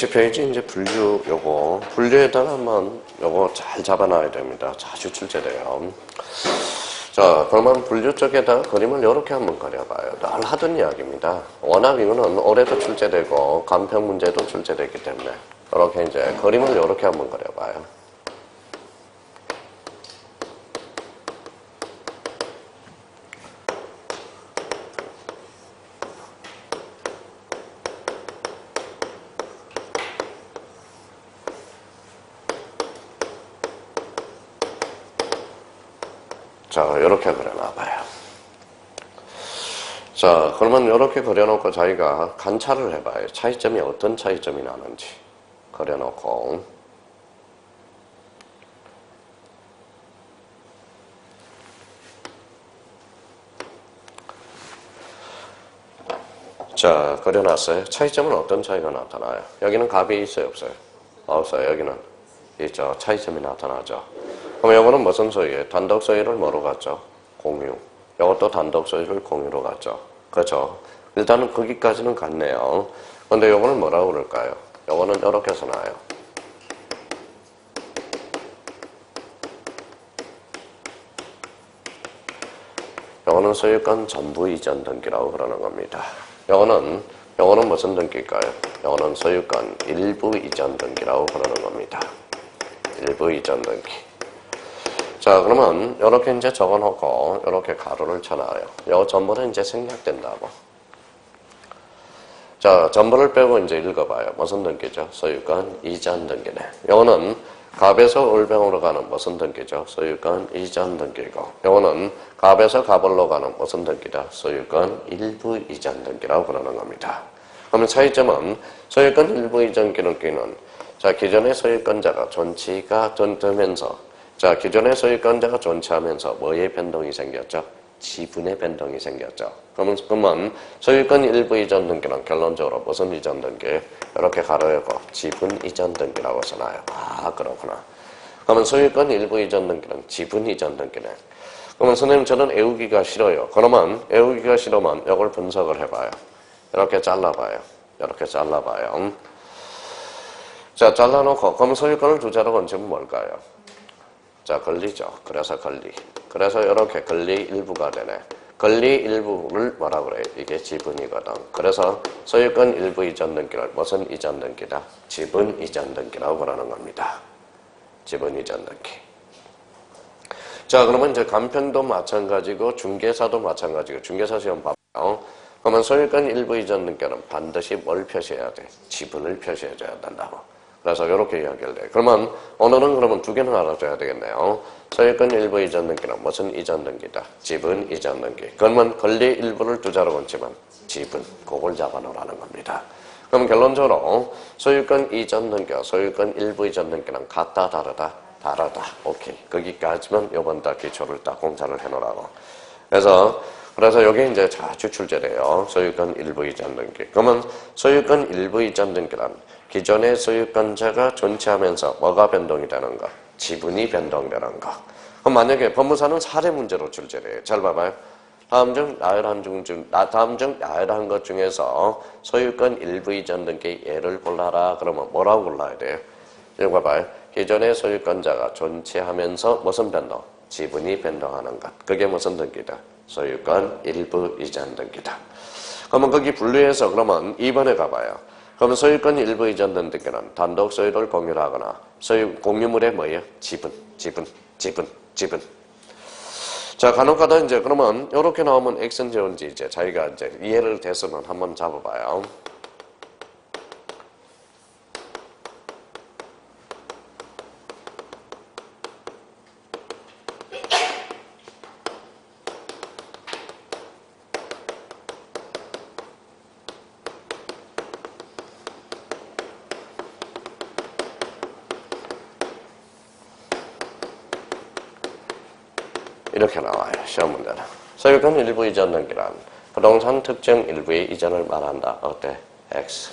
10페이지 이제 분류 분류에다가 한번 요거 잘 잡아놔야 됩니다. 자주 출제돼요. 자, 그러면 분류 쪽에다가 그림을 이렇게 한번 그려봐요. 늘 하던 이야기입니다. 워낙 이거는 올해도 출제되고 간편 문제도 출제되기 때문에 이렇게 이제 그림을 이렇게 한번 그려봐요. 자, 이렇게 그려놔봐요. 자, 그러면 이렇게 그려놓고 자기가 관찰을 해봐요. 차이점이 어떤 차이점이 나는지 그려놓고. 자, 그려놨어요. 차이점은 어떤 차이가 나타나요? 여기는 값이 있어요, 없어요? 없어요. 여기는 있죠. 차이점이 나타나죠. 그럼 이거는 무슨 소리예요? 단독 소유를 뭐로 갔죠? 공유. 이것도 단독 소유를 공유로 갔죠. 그렇죠? 일단은 거기까지는 같네요. 근데 이거는 뭐라고 그럴까요? 이거는 이렇게 써놔요. 이거는 소유권 전부 이전 등기라고 그러는 겁니다. 이거는 무슨 등기일까요? 이거는 소유권 일부 이전 등기라고 그러는 겁니다. 일부 이전 등기. 자, 그러면 이렇게 이제 적어놓고 이렇게 가로를 쳐놔요. 요 전부는 이제 생략된다고. 자, 전부를 빼고 이제 읽어봐요. 무슨 등기죠? 소유권 이전 등기네. 요거는 갑에서 올병으로 가는 무슨 등기죠? 소유권 이전 등기고. 요거는 갑에서 갑을로 가는 무슨 등기다? 소유권 일부 이전 등기라고 그러는 겁니다. 그러면 차이점은 소유권 일부 이전 등기는 자, 기존의 소유권자가 존치가 되면서 자, 기존의 소유권자가 존치하면서 뭐의 변동이 생겼죠? 지분의 변동이 생겼죠. 그러면 소유권 일부 이전 등기는 결론적으로 무슨 이전 등기? 이렇게 가로열고 지분 이전 등기라고 써놔요. 아, 그렇구나. 그러면 소유권 일부 이전 등기는 지분 이전 등기네. 그러면 선생님 저는 외우기가 싫어요. 그러면 외우기가 싫으면 이걸 분석을 해봐요. 이렇게 잘라봐요. 이렇게 잘라봐요. 자, 잘라놓고 그럼 소유권을 두 자로 건치면 뭘까요? 자, 권리죠. 그래서 권리. 그래서 이렇게 권리 일부가 되네. 권리 일부를 뭐라고 그래요? 이게 지분이거든. 그래서 소유권 일부 이전 등기를 무슨 이전 등기다? 지분 이전 등기라고 그러는 겁니다. 지분 이전 등기. 자, 그러면 이제 간편도 마찬가지고 중개사도 마찬가지고 중개사 시험 봐봐요. 그러면 소유권 일부 이전 등기는 반드시 뭘 표시해야 돼? 지분을 표시해줘야 된다고. 그래서 이렇게 이야기를 해. 그러면 오늘은 그러면 두 개는 알아줘야 되겠네요. 소유권 일부 이전 등기는 무슨 이전 등기다? 지분 이전 등기. 그러면 권리 일부를 두 자로 건치면 지분. 그걸 잡아놓으라는 겁니다. 그럼 결론적으로 소유권 이전 등기와 소유권 일부 이전 등기는 같다 다르다? 다르다. 오케이. 거기까지만 요번 달 기초를 딱 공차를 해놓으라고. 그래서 여기 이제 자주 출제돼요. 소유권 일부 이전 등기. 그러면 소유권 일부 이전 등기란 기존의 소유권자가 존치하면서 뭐가 변동이 되는 거? 지분이 변동되는 거. 그럼 만약에 법무사는 사례 문제로 출제돼요. 잘 봐봐요. 다음 중 나열한 것 중에서 소유권 일부 이전 등기 예를 골라라. 그러면 뭐라고 골라야 돼요? 여기 봐봐요. 기존의 소유권자가 존치하면서 무슨 변동? 지분이 변동하는 것. 그게 무슨 등기다? 소유권 일부 이전 등기다. 그러면 거기 분류해서 그러면 2번에 가봐요. 그러면 소유권 일부 이전 등기는 단독 소유를 공유하거나 소유 공유물의 뭐예요? 지분. 자, 간혹가다 이제 그러면 이렇게 나오면 X인지 Y인지 이제 자기가 이제 이해를 됐으면 한번 잡아봐요. 이렇게 나와요. 시험 문제는. 소유권 일부 이전 등기란 부동산 특정 일부의 이전을 말한다. 어때? X.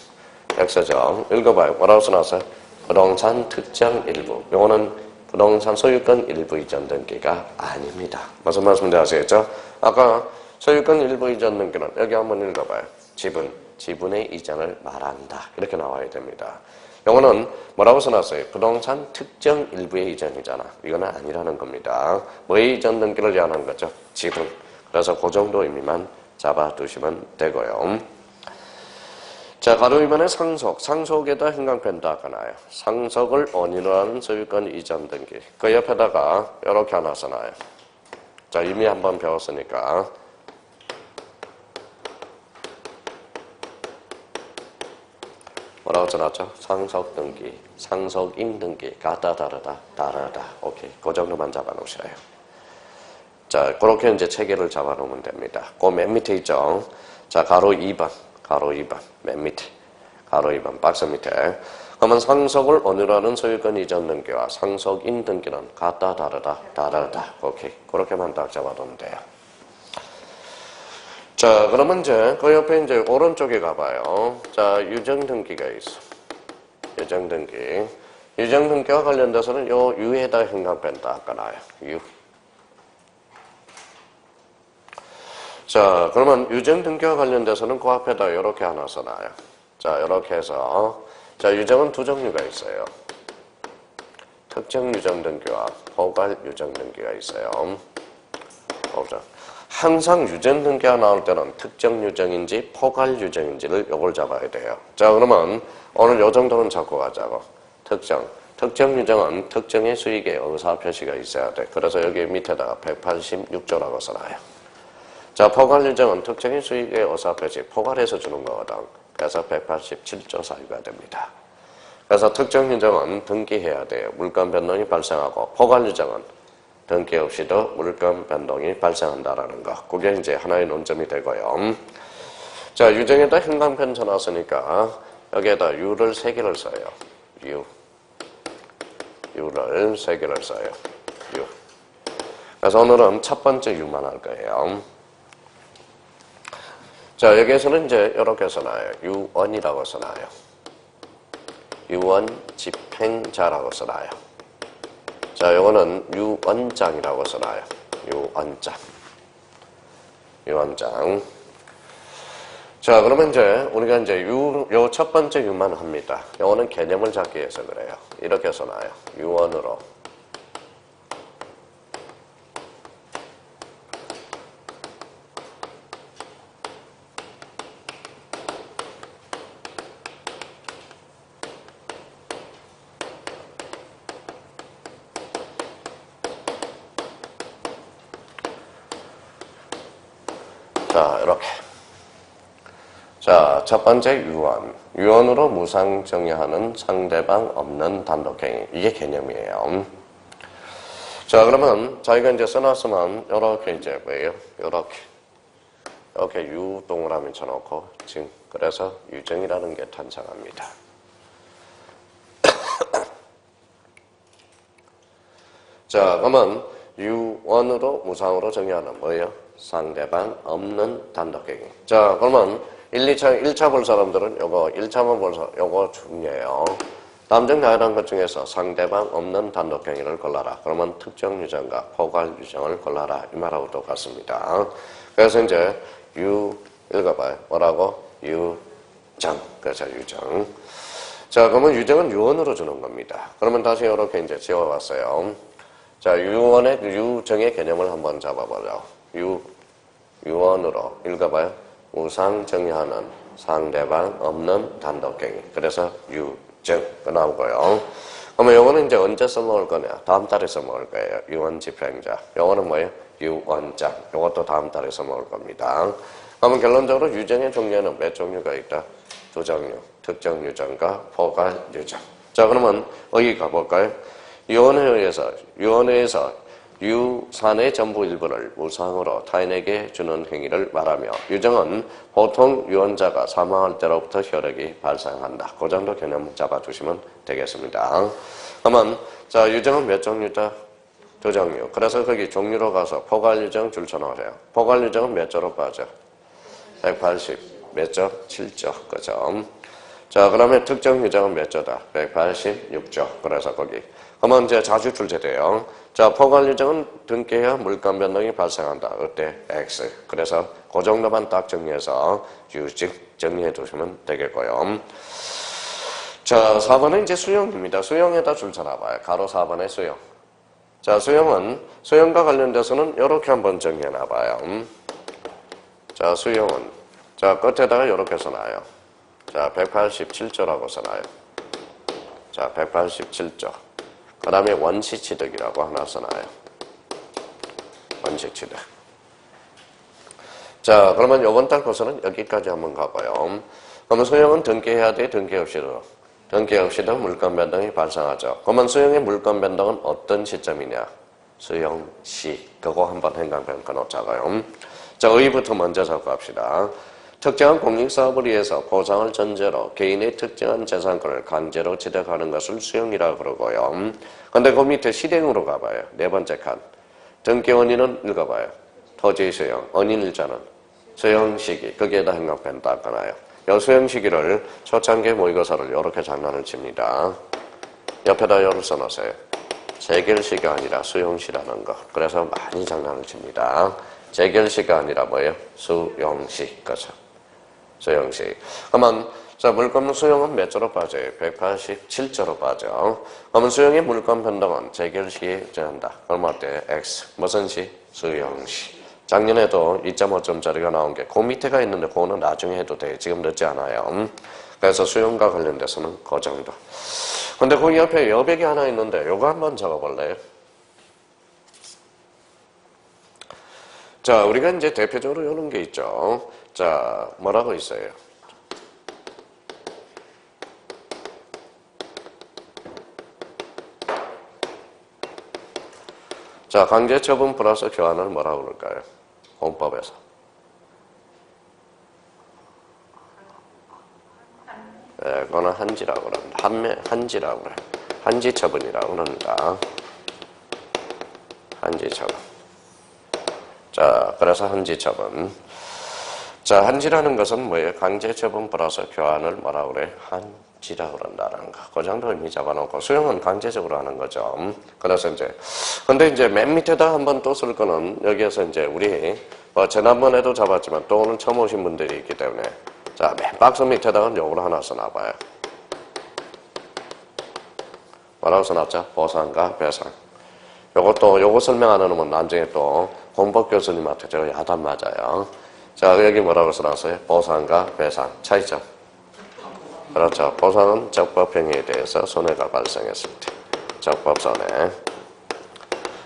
X죠. 읽어봐요. 뭐라고 써놨어요? 부동산 특정 일부. 요거는 부동산 소유권 일부 이전 등기가 아닙니다. 무슨 말씀인지 아시겠죠? 아까 소유권 일부 이전 등기는 여기 한번 읽어봐요. 지분 지분의 이전을 말한다. 이렇게 나와야 됩니다. 영어는 뭐라고 써놨어요? 부동산 특정 일부의 이전이잖아. 이거는 아니라는 겁니다. 뭐의 이전 등기를 제한하는 거죠? 지분. 그래서 그 정도 의미만 잡아두시면 되고요. 자, 가로 2번에 상속. 상속에다 행강편다가 나요. 상속을 원인으로 하는 소유권 이전 등기. 그 옆에다가 이렇게 하나 써놔요. 자, 이미 한번 배웠으니까. 뭐라고 써놨죠? 상속 등기, 상속인 등기, 같다, 다르다, 다르다. 오케이. 그 정도만 잡아놓으셔요. 자, 그렇게 이제 체계를 잡아놓으면 됩니다. 그 맨 밑에 있죠? 자, 가로 2번, 가로 2번, 맨 밑에. 가로 2번, 박스 밑에. 그러면 상속을 원인으로 하는 소유권 이전 등기와 상속인 등기는 같다, 다르다, 다르다. 오케이. 그렇게만 딱 잡아놓으면 돼요. 자, 그러면 이제 그 옆에 이제 오른쪽에 가봐요. 자, 유정 등기가 있어. 유정 등기. 유정 등기와 관련돼서는 요 유에다 행강편다 아까 나요. 유. 자, 그러면 유정 등기와 관련돼서는 그 앞에다 이렇게 하나 써놔요. 자, 이렇게 해서 자, 유정은 두 종류가 있어요. 특정 유정 등기와 포괄 유정 등기가 있어요. 보자. 항상 유정 등기가 나올 때는 특정 유정인지 포괄 유정인지를 요걸 잡아야 돼요. 자, 그러면 오늘 요 정도는 잡고 가자고. 특정 유정은 특정의 수익의 의사 표시가 있어야 돼. 그래서 여기 밑에다가 186조라고 써놔요. 자, 포괄 유정은 특정의 수익의 의사 표시 포괄해서 주는 거거든. 그래서 187조 사유가 됩니다. 그래서 특정 유정은 등기해야 돼요. 물건 변동이 발생하고 포괄 유정은 등기 없이도 물건 변동이 발생한다라는 거. 그게 이제 하나의 논점이 되고요. 자, 유정에다 행강편 써놨으니까 여기에다 유를 3개를 써요. 유를 3개를 써요. 유. 그래서 오늘은 첫 번째 유만 할 거예요. 자, 여기에서는 이제 이렇게 써놔요. 유언이라고 써놔요. 유언 집행자라고 써놔요. 자, 요거는 유언장이라고 써놔요. 유언장. 자, 그러면 이제 우리가 이제 요 첫 번째 유만 합니다. 요거는 개념을 잡기 위해서 그래요. 이렇게 써놔요. 유언으로. 자, 이렇게. 자, 첫 번째 유언. 유언으로 무상 정의하는 상대방 없는 단독행위. 이게 개념이에요. 자, 그러면 저희가 이제 써놨으면 이렇게 이제 뭐예요? 이렇게 유 동그라미 쳐놓고 지금 그래서 유정이라는 게 탄생합니다. 자, 그러면 유언으로 무상으로 정의하는 뭐예요? 상대방 없는 단독행위. 자, 그러면 1차 볼 사람들은 요거 1차만 볼 사람 요거 중요해요. 다음 중 다양한 것 중에서 상대방 없는 단독행위를 골라라. 그러면 특정 유정과 포괄 유정을 골라라. 이 말하고 똑같습니다. 그래서 이제 읽어봐요. 뭐라고? 유정. 그래서 유정. 자, 그러면 유정은 유언으로 주는 겁니다. 그러면 다시 이렇게 이제 지워봤어요. 자, 유정의 개념을 한번 잡아보죠. 유언으로 읽어봐요. 무상 정의하는 상대방 없는 단독행위. 그래서 유정 나오고요. 그러면 요거는 이제 언제 써먹을 거냐? 다음 달에 써먹을 거예요. 유언 집행자. 요거는 뭐예요? 유언장. 요것도 다음 달에 써먹을 겁니다. 그러면 결론적으로 유정의 종류는 몇 종류가 있다? 2종류. 특정 유정과 포괄 유정. 자, 그러면 여기 가볼까요? 유언회에서 유산의 전부 일부를 무상으로 타인에게 주는 행위를 말하며 유정은 보통 유언자가 사망할 때로부터 효력이 발생한다. 그 정도 개념 잡아주시면 되겠습니다. 그러면 자, 유정은 몇 종류다? 2종류. 그래서 거기 종류로 가서 포괄 유정 줄쳐놓으세요. 포괄 유정은 몇 조로 빠져? 180. 몇 조? 7조. 그죠? 자, 그러면 특정 유정은 몇 조다? 186조. 그래서 거기. 그러면 이제 자주 출제돼요. 자, 포괄 유정은 등기해야 물건 변동이 발생한다. 어때? X. 그래서 그 정도만 딱 정리해서 유직 정리해 두시면 되겠고요. 자, 4번은 이제 수용입니다. 수용에다 줄 쳐놔봐요. 가로 4번의 수용. 자, 수용과 관련돼서는 이렇게 한번 정리해놔봐요. 자, 수용은, 자, 끝에다가 이렇게 써놔요. 자, 187조라고 써놔요. 자, 187조. 그 다음에 원시취득이라고 하나 써놔요. 원시취득. 자, 그러면 요번 달 코스는 여기까지 한번 가봐요. 그러면 수용은 등기해야 돼, 등기 없이도? 등기 없이도 물권 변동이 발생하죠. 그러면 수용의 물권 변동은 어떤 시점이냐? 수용 시. 그거 한번 행간평가 놓자고요. 자, 의부터 먼저 잡고 합시다. 특정한 공익사업을 위해서 보상을 전제로 개인의 특정한 재산권을 강제로 취득하는 것을 수용이라고 그러고요. 근데 그 밑에 실행으로 가봐요. 네 번째 칸. 등기 원인은 읽어봐요. 토지 수용, 원인 일자는 수용 시기. 거기에다 행간편 닦아놔요. 이 수용 시기를 초창기 모의고사를 이렇게 장난을 칩니다. 옆에다 요를 써놓으세요. 재결시가 아니라 수용시라는 거. 그래서 많이 장난을 칩니다. 재결시가 아니라 뭐예요? 수용시. 그렇죠. 수용시. 그러면 자, 물권 수용은 몇 조로 빠져요? 187조로 빠져. 그러면 수용의 물권 변동은 재결시에 정한다. 그럼 어때? X. 무슨 시? 수용시. 작년에도 2.5점짜리가 나온 게 그 밑에가 있는데 그거는 나중에 해도 돼. 지금 늦지 않아요. 그래서 수용과 관련돼서는 그 정도. 근데 그 옆에 여백이 하나 있는데 요거 한번 적어볼래요? 자, 우리가 이제 대표적으로 이런 게 있죠. 자, 뭐라고 있어요? 자, 강제처분 플러스 교환을 뭐라고 그럴까요? 공법에서. 네, 그거는 한지라고 그럽니다. 한지라고 그래요. 한지처분이라고 합니다. 한지처분. 자, 그래서 한지처분. 자, 한지라는 것은 뭐예요? 강제처분 플러스 교환을 뭐라고 그래? 한지라고 그런다는 거. 그 정도 의미 잡아놓고 수용은 강제적으로 하는 거죠. 그래서 이제, 근데 이제 맨 밑에다 한번 또 쓸 거는 여기에서 이제 우리 지난번에도 잡았지만 또 오늘 처음 오신 분들이 있기 때문에 자, 맨 박스 밑에다가 요걸 하나 써놔봐요. 뭐라고 써놨죠? 보상과 배상. 요거 설명 안 해놓으면 나중에 또 공법 교수님한테 제가 야단 맞아요. 자, 여기 뭐라고 써놨어요? 보상과 배상. 차이점. 그렇죠. 보상은 적법행위에 대해서 손해가 발생했을 때. 적법손해.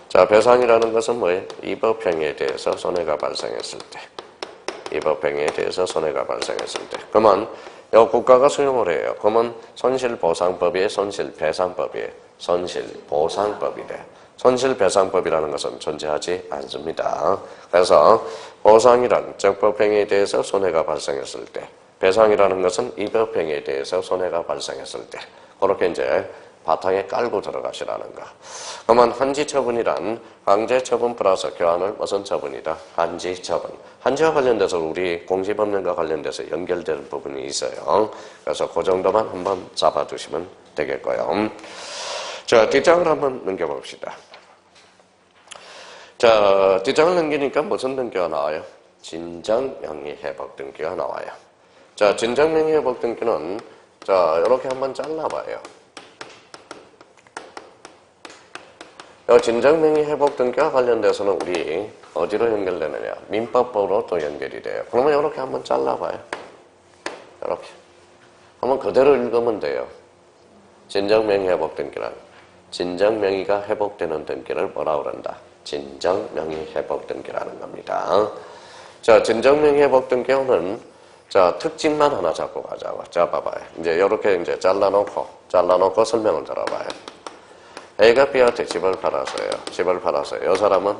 자, 배상이라는 것은 뭐예요? 위법행위에 대해서 손해가 발생했을 때. 위법행위에 대해서 손해가 발생했을 때. 그러면 요 국가가 수용을 해요. 그러면 손실보상법이에요? 손실배상법이에요? 손실보상법이래. 손실배상법이라는 것은 존재하지 않습니다. 그래서 보상이란 적법행위에 대해서 손해가 발생했을 때, 배상이라는 것은 위법행위에 대해서 손해가 발생했을 때, 그렇게 이제 바탕에 깔고 들어가시라는 거. 그러면 한지처분이란 강제처분 플러스 교환을 무슨 처분이다? 한지처분. 한지와 관련돼서 우리 공시법령과 관련돼서 연결되는 부분이 있어요. 그래서 그 정도만 한번 잡아두시면 되겠고요. 자, 뒷장을 한번 넘겨봅시다. 자, 뒷장을 넘기니까 무슨 등기가 나와요? 진정명의회복 등기가 나와요. 자, 진정명의회복 등기는 자, 이렇게 한번 잘라봐요. 이 진정명의회복 등기와 관련돼서는 우리 어디로 연결되느냐? 민법으로 또 연결이 돼요. 그러면 이렇게 한번 잘라봐요. 이렇게. 한번 그대로 읽으면 돼요. 진정명의회복 등기란 진정명의가 회복되는 등기를 뭐라고 그런다? 진정명의회복 등기라는 겁니다. 자, 진정명의회복 등기는 자, 특징만 하나 잡고 가자고. 자, 봐봐요. 이제 이렇게 이제 잘라놓고 설명을 들어봐요. A가 B한테 집을 팔았어요. 집을 팔았어요. 이 사람은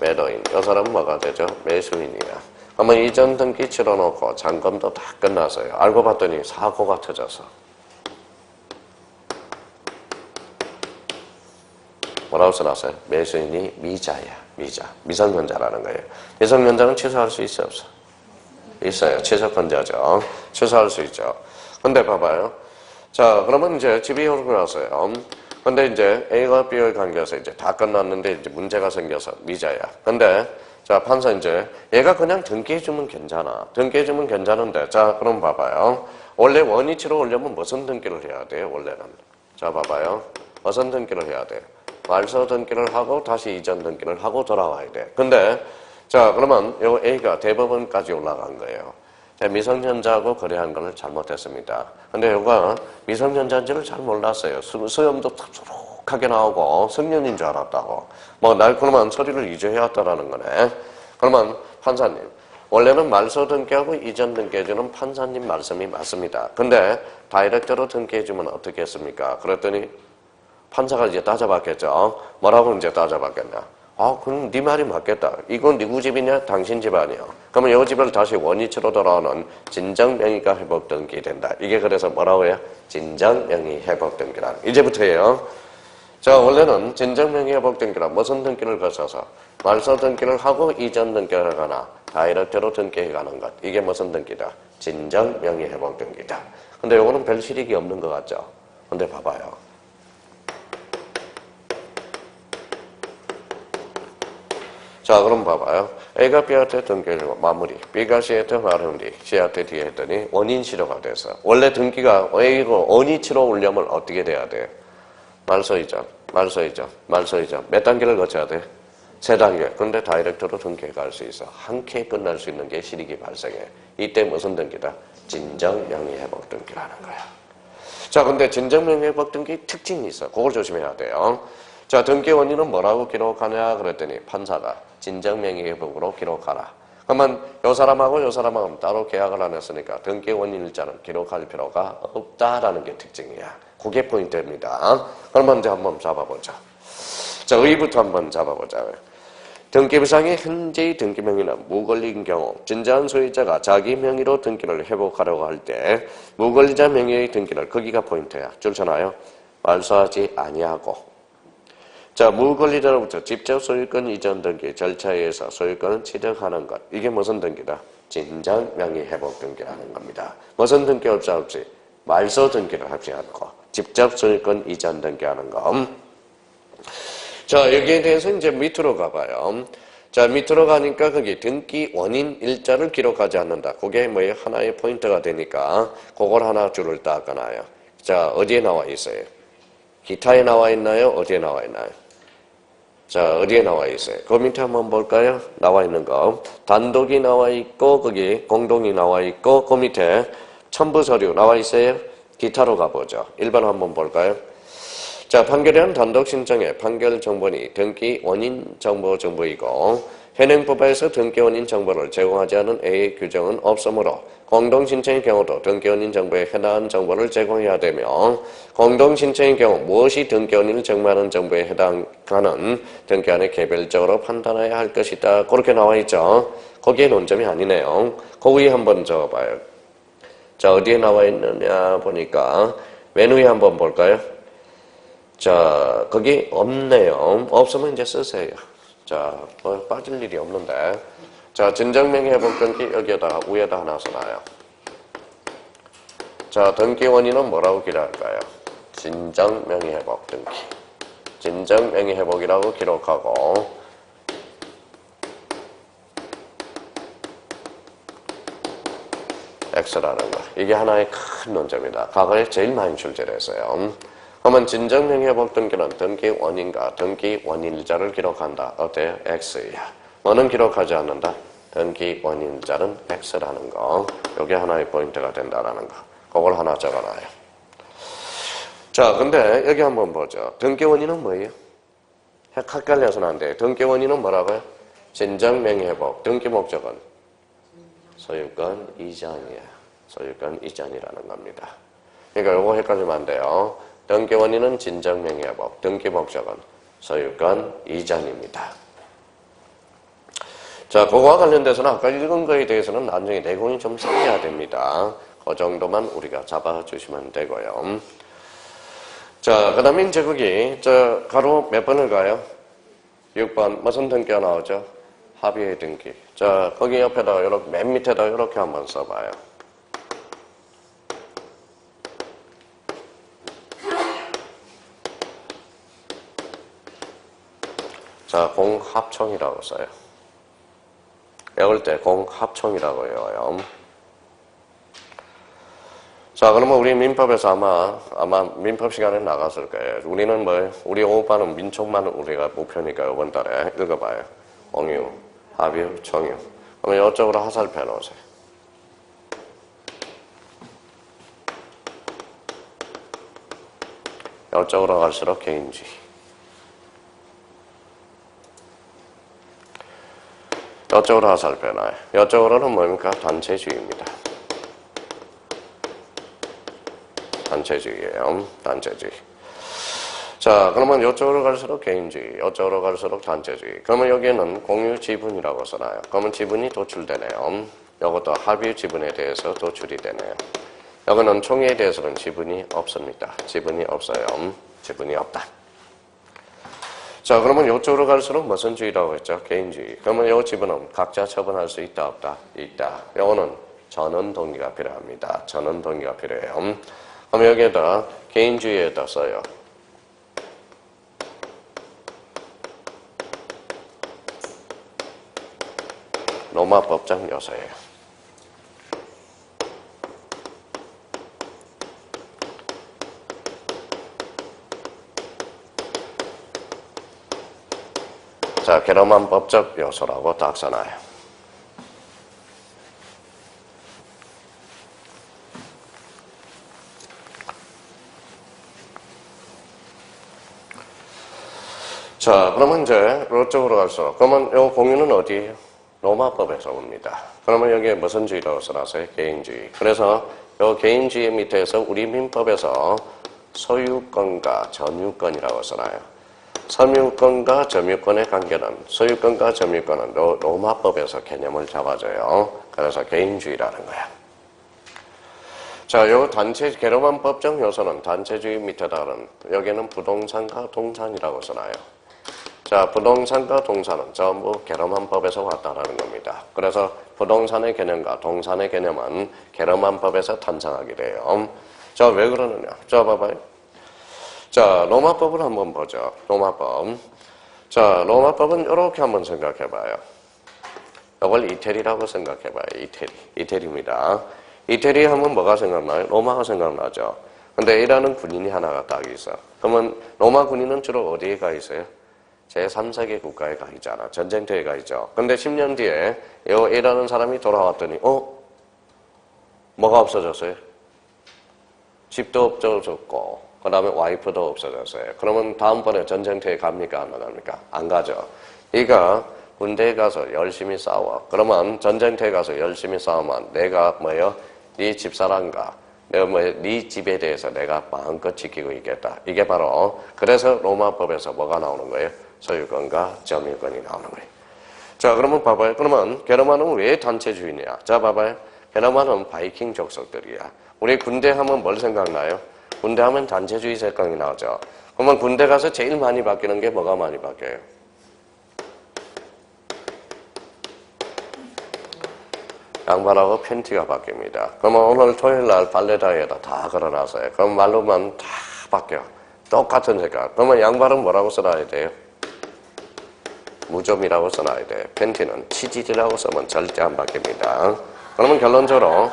매도인. 이 사람은 뭐가 되죠? 매수인이야. 그러면 이전 등기 치러놓고 잔금도 다 끝났어요. 알고 봤더니 사고가 터져서. 뭐라고 써놨어요? 매수인이 미자야. 미자. 미성년자라는 거예요. 미성년자는 취소할 수 있어 없어? 있어요. 취소권자죠. 취소할 수 있죠. 근데 봐봐요. 자, 그러면 이제 집이 오르고 났어요. 근데 이제 A와 B의 관계에서 이제 다 끝났는데 이제 문제가 생겨서 미자야. 근데 자, 판사 이제 얘가 그냥 등기해주면 괜찮아. 등기해주면 괜찮은데 자, 그럼 봐봐요. 원래 원위치로 오려면 무슨 등기를 해야 돼요? 원래는. 자, 봐봐요. 무슨 등기를 해야 돼? 말소 등기를 하고 다시 이전 등기를 하고 돌아와야 돼. 근데 자, 그러면 요 A가 대법원까지 올라간 거예요. 자, 미성년자하고 거래한 걸 잘못했습니다. 근데 요가 미성년자인지를 잘 몰랐어요. 수염도 탁수룩하게 나오고 성년인 줄 알았다고. 뭐 날 그러면 서류를 이주해왔다라는 거네. 그러면 판사님, 원래는 말소 등기하고 이전 등기해주는 판사님 말씀이 맞습니다. 근데 다이렉트로 등기해주면 어떻게 했습니까? 그랬더니 판사가 이제 따져봤겠죠. 뭐라고 이제 따져봤겠냐? 아, 그럼 네 말이 맞겠다. 이건 누구 집이냐? 당신 집 아니야. 그러면 이 집을 다시 원위치로 돌아오는 진정명의가 회복 등기된다. 이게 그래서 뭐라고 해요? 진정명의 회복 등기란. 이제부터예요. 자, 원래는 진정명의 회복 등기란 무슨 등기를 거쳐서 말소 등기를 하고 이전 등기를 하거나 다이렉트로 등기해 가는 것. 이게 무슨 등기다? 진정명의 회복 등기다. 근데 요거는 별 실익이 없는 것 같죠? 근데 봐봐요. 자, 그럼 봐봐요. A가 B한테 등기해주고 마무리. B가 C한테 말한 뒤 C한테 뒤에 했더니 원인치료가 돼서 원래 등기가 A가 원위치로 오려면 어떻게 돼야 돼? 말소이전, 말소이전, 말소이전. 몇 단계를 거쳐야 돼? 3단계. 근데 다이렉트로 등기해 갈 수 있어. 한 큐에 끝날 수 있는 게 실익이 발생해. 이때 무슨 등기다? 진정명의회복 등기라는 거야. 자, 근데 진정명의회복 등기 특징이 있어. 그걸 조심해야 돼요. 자, 등기 원인은 뭐라고 기록하냐 그랬더니 판사가 진정명의회복으로 기록하라. 그러면 요 사람하고 요 사람하고는 따로 계약을 안 했으니까 등기 원인 일자는 기록할 필요가 없다라는 게 특징이야. 그게 포인트입니다. 그럼 이제 한번 잡아보자. 자, 의부터 한번 잡아보자. 등기부상의 현재의 등기 명의는 무권리인 경우 진정한 소유자가 자기 명의로 등기를 회복하려고 할 때 무권리자 명의의 등기를 거기가 포인트야. 줄쳐놔요. 말소하지 아니하고 자, 무권리자로부터 직접 소유권 이전 등기 절차에 의해서 소유권을 취득하는 것. 이게 무슨 등기다? 진정 명의 회복 등기라는 겁니다. 무슨 등기 없이 말소 등기를 하지 않고 직접 소유권 이전 등기하는 것. 자, 여기에 대해서 이제 밑으로 가봐요. 자, 밑으로 가니까 거기 등기 원인 일자를 기록하지 않는다. 그게 뭐예요? 하나의 포인트가 되니까 그걸 하나 줄을 닦아놔요. 자, 어디에 나와 있어요? 기타에 나와 있나요? 어디에 나와 있나요? 자, 어디에 나와 있어요? 그 밑에 한번 볼까요? 나와 있는 거. 단독이 나와 있고, 거기 공동이 나와 있고, 그 밑에 첨부 서류 나와 있어요? 기타로 가보죠. 1번 한번 볼까요? 자, 판결한 단독 신청의 판결 정보니 등기 원인 정보 정보이고, 현행법에서 등기 원인 정보를 제공하지 않은 A의 규정은 없으므로 공동 신청의 경우도 등기 원인 정보에 해당하는 정보를 제공해야 되며 공동 신청의 경우 무엇이 등기 원인을 정보하는 정보에 해당하는 등기안에 개별적으로 판단해야 할 것이다. 그렇게 나와 있죠. 거기에 논점이 아니네요. 거기에 한번 적어봐요. 자, 어디에 나와 있느냐 보니까 맨 위에 한번 볼까요? 자, 거기 없네요. 없으면 이제 쓰세요. 자, 뭐 빠질 일이 없는데. 자, 진정명의 회복 등기 여기에다가 위에다 하나 써놔요. 자, 등기 원인은 뭐라고 기록할까요? 진정명의 회복 등기. 진정명의 회복이라고 기록하고 X라는 거. 이게 하나의 큰 논점이다. 과거에 제일 많이 출제를 했어요. 그러면 진정명의회복 등기는 등기 원인과 등기 원인일자를 기록한다. 어때요? X야. 뭐는 기록하지 않는다? 등기 원인일자는 X라는 거. 이게 하나의 포인트가 된다라는 거. 그걸 하나 적어놔요. 자, 근데 여기 한번 보죠. 등기 원인은 뭐예요? 헷갈려서는 안 돼요. 등기 원인은 뭐라고요? 진정명의회복. 등기 목적은 소유권 이전이야. 소유권 이전이라는 겁니다. 그러니까 요거 헷갈리면 안 돼요. 등기 원인은 진정명의회복, 등기 목적은 소유권 이전입니다. 자, 그거와 관련돼서는 아까 읽은 거에 대해서는 나중에 내공이 좀 쌓여야 됩니다. 그 정도만 우리가 잡아주시면 되고요. 자, 그 다음에 이제 거기, 가로 몇 번을 가요? 6번. 무슨 등기가 나오죠? 합의의 등기. 자, 거기 옆에다가, 이렇게, 맨 밑에다가 이렇게 한번 써봐요. 자, 공합청이라고 써요. 외울 때 공합총이라고 외워요. 자, 그러면 우리 민법에서 아마 민법 시간에 나갔을 거예요. 우리는 우리 오빠는 민총만 우리가 목표니까 이번 달에 읽어봐요. 공유, 합유, 총유. 그러면 이쪽으로 화살표 놓으세요. 이쪽으로 갈수록 개인주의. 이쪽으로 화살표 놔요. 이쪽으로는 뭡니까? 단체주의입니다. 단체주의예요. 단체주의. 자, 그러면 이쪽으로 갈수록 개인주의, 이쪽으로 갈수록 단체주의. 그러면 여기에는 공유 지분이라고 써놔요. 그러면 지분이 도출되네요. 이것도 합의 지분에 대해서 도출이 되네요. 여기는 총회에 대해서는 지분이 없습니다. 지분이 없어요. 지분이 없다. 자, 그러면 이쪽으로 갈수록 무슨 주의라고 했죠? 개인주의. 그러면 이 지분은 각자 처분할 수 있다, 없다? 있다. 이거는 전원 동의가 필요합니다. 전원 동의가 필요해요. 그럼 여기에다 개인주의에다 써요. 로마 법정 요소예요. 자, 게로만 법적 요소라고 딱 써놔요. 자, 그러면 이제 이쪽으로 갈수록 그러면 이 공유는 어디예요? 로마법에서 옵니다. 그러면 여기에 무슨 주의라고 써놨어요? 개인주의. 그래서 이 개인주의 밑에서 우리 민법에서 소유권과 점유권이라고 써놔요. 소유권과 점유권의 관계는 소유권과 점유권은 로마법에서 개념을 잡아줘요. 그래서 개인주의라는 거야. 자, 요 게로만 법정 요소는 단체주의 밑에다는 여기는 부동산과 동산이라고 써놔요. 자, 부동산과 동산은 전부 게로만 법에서 왔다라는 겁니다. 그래서 부동산의 개념과 동산의 개념은 게로만 법에서 탄생하게 돼요. 자, 왜 그러느냐? 자, 봐봐요. 자, 로마법을 한번 보죠. 로마법. 자, 로마법은 이렇게 한번 생각해봐요. 이걸 이태리라고 생각해봐요. 이태리입니다. 이태리 하면 뭐가 생각나요? 로마가 생각나죠. 근데 A라는 군인이 하나가 딱 있어. 그러면 로마 군인은 주로 어디에 가 있어요? 제3세계 국가에 가 있잖아. 전쟁터에 가 있죠. 근데 10년 뒤에 이 A라는 사람이 돌아왔더니 뭐가 없어졌어요? 집도 없어졌고 그 다음에 와이프도 없어졌어요. 그러면 다음번에 전쟁터에 갑니까? 안 나갑니까? 안 가죠. 네가 군대에 가서 열심히 싸워. 그러면 전쟁터에 가서 열심히 싸우면 내가 네 집사람과 네 집에 대해서 내가 마음껏 지키고 있겠다. 이게 바로 그래서 로마법에서 뭐가 나오는 거예요? 소유권과 점유권이 나오는 거예요. 자, 그러면 봐봐요. 그러면 게르만은 왜 단체주의냐? 자, 봐봐요. 게르만은 바이킹 족속들이야. 우리 군대 하면 뭘 생각나요? 군대 하면 단체주의 생각이 나오죠. 그러면 군대 가서 제일 많이 바뀌는 게 뭐가 많이 바뀌어요? 양말하고 팬티가 바뀝니다. 그러면 오늘 토요일 날 발레다이에다 다 걸어놨어요. 그럼 말로만 다 바뀌어. 똑같은 색깔. 그러면 양말은 뭐라고 써놔야 돼요? 무좀이라고 써놔야 돼. 팬티는 치질이라고 쓰면 절대 안 바뀝니다. 그러면 결론적으로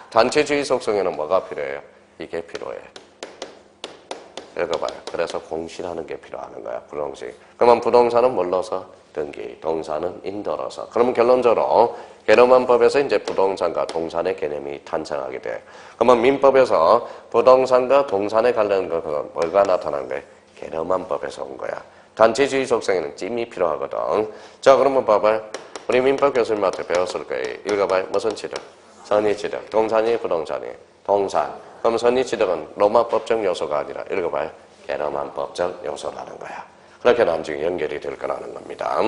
단체주의 속성에는 뭐가 필요해요? 이게 필요해. 읽어봐요. 그래서 공시라는 게 필요하는 거야. 부동식. 그러면 부동산은 뭘로서? 등기. 동산은 인도로서. 그러면 결론적으로 게르만법에서 이제 부동산과 동산의 개념이 탄생하게 돼. 그러면 민법에서 부동산과 동산에 관련된 것은 뭐가 나타난 거야? 게르만법에서 온 거야. 단체주의 속성에는 찜이 필요하거든. 자, 그러면 봐봐요. 우리 민법 교수님한테 배웠을 거예요. 읽어봐요. 무슨 취득? 선의취득. 동산이 부동산이. 동산. 그럼 선의취득은 로마법적 요소가 아니라 읽어봐요. 게르만법적 요소라는 거야. 그렇게 나중에 연결이 될 거라는 겁니다.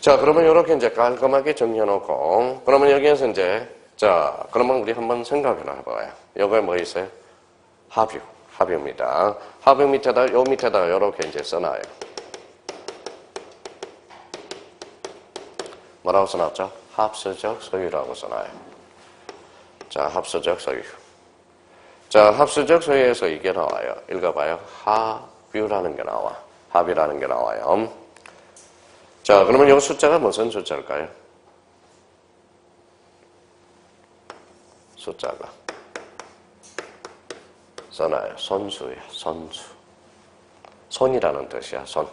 자, 그러면 이렇게 이제 깔끔하게 정리해놓고, 그러면 여기에서 이제, 자, 그러면 우리 한번 생각을 해봐요. 여기에 뭐 있어요? 합유입니다. 합유 밑에다, 요 밑에다가 이렇게 이제 써놔요. 뭐라고 써놨죠? 합수적 소유라고 써놔요. 자, 합수적 소유. 자, 합수적 소유에서 이게 나와요. 읽어봐요. 합유라는 게 나와. 합유라는 게 나와요. 자, 그러면 이 숫자가 무슨 숫자일까요? 숫자가 써놔요. 손수야, 손수. 손이라는 뜻이야, 손.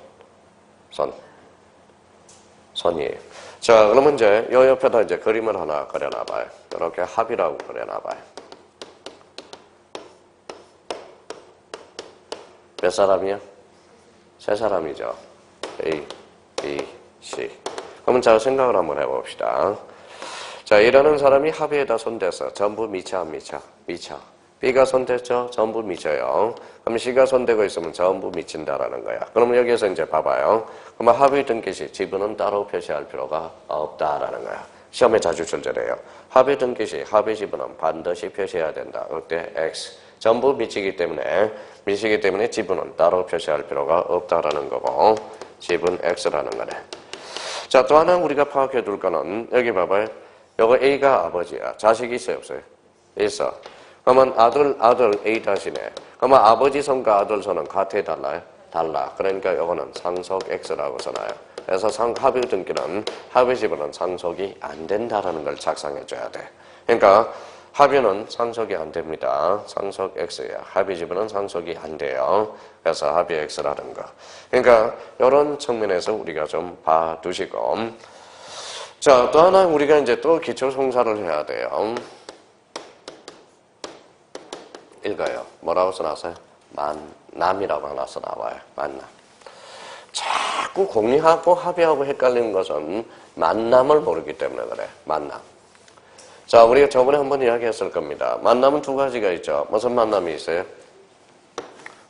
손이에요. 자, 그러면 이제 요 옆에다 이제 그림을 하나 그려놔봐요. 이렇게 합이라고 그려놔봐요. 몇 사람이요? 세 사람이죠. A, B, C. 그러면 자, 생각을 한번 해봅시다. 자, A라는 사람이 합의에다 손대서 전부 미쳐, 안 미쳐? 미쳐. B가 손댔죠? 전부 미쳐요. 그럼 C가 손대고 있으면 전부 미친다라는 거야. 그러면 여기에서 이제 봐봐요. 그러면 합의 등기시 지분은 따로 표시할 필요가 없다라는 거야. 시험에 자주 출제돼요. 합의 등기시 합의 지분은 반드시 표시해야 된다. 그때 X. 전부 미치기 때문에 지분은 따로 표시할 필요가 없다라는 거고, 지분 X라는 거네. 자, 또 하나 우리가 파악해 둘 거는, 여기 봐봐요. 요거 A가 아버지야. 자식이 있어요, 없어요? 있어. 그러면 아들 A 다시네. 그러면 아버지 손과 아들 손은 같아, 달라요? 달라. 그러니까 요거는 상속 X라고 써놔요. 그래서 합의 등기는, 합의 지분은 상속이 안 된다라는 걸 작성해 줘야 돼. 그러니까 합의는 상속이 안 됩니다. 상속 X야. 합의 지분은 상속이 안 돼요. 그래서 합의 X라는 거. 그러니까 이런 측면에서 우리가 좀 봐두시고, 자, 또 하나 우리가 이제 또 기초송사를 해야 돼요. 읽어요. 뭐라고 써놨어요? 만남이라고 하나 써나와요. 만남. 자꾸 공유하고 합의하고 헷갈리는 것은 만남을 모르기 때문에 그래. 만남. 자, 우리가 저번에 한번 이야기했을 겁니다. 만남은 두 가지가 있죠. 무슨 만남이 있어요?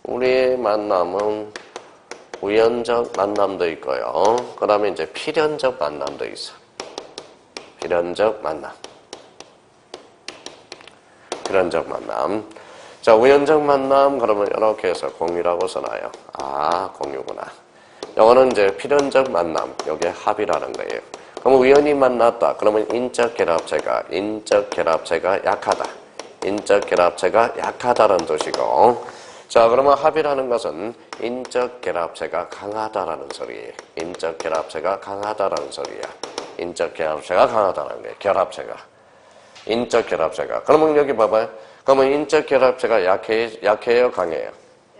우리의 만남은 우연적 만남도 있고요. 그 다음에 이제 필연적 만남도 있어. 필연적 만남. 필연적 만남. 자, 우연적 만남, 그러면 이렇게 해서 공유라고 써놔요. 아, 공유구나. 영어는 이제 필연적 만남, 요게 합이라는 거예요. 그럼 우연히 만났다. 그러면 인적 결합체가 약하다. 인적 결합체가 약하다라는 뜻이고, 자, 그러면 합이라는 것은 인적 결합체가 강하다라는 소리예요. 인적 결합체가 강하다라는 소리야. 인적 결합체가 강하다는 거예요. 결합체가. 인적 결합체가. 그러면 여기 봐봐요. 그러면 인적 결합체가 약해요, 강해요?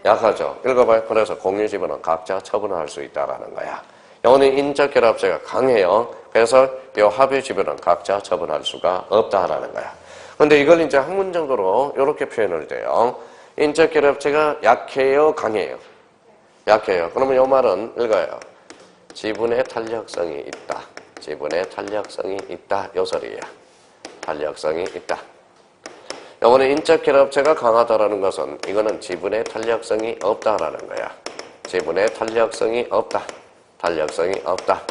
약하죠. 읽어봐요. 그래서 공유 지분은 각자 처분할 수 있다라는 거야. 영어는 인적 결합체가 강해요. 그래서 이 합의 지분은 각자 처분할 수가 없다라는 거야. 근데 이걸 이제 학문적으로 이렇게 표현을 돼요. 인적 결합체가 약해요, 강해요? 약해요. 그러면 이 말은 읽어요. 지분의 탄력성이 있다. 지분의 탄력성이 있다. 요 소리야. 탄력성이 있다. 영어는 인적 결합체가 강하다라는 것은 이거는 지분의 탄력성이 없다라는 거야. 지분의 탄력성이 없다. 탄력성이 없다.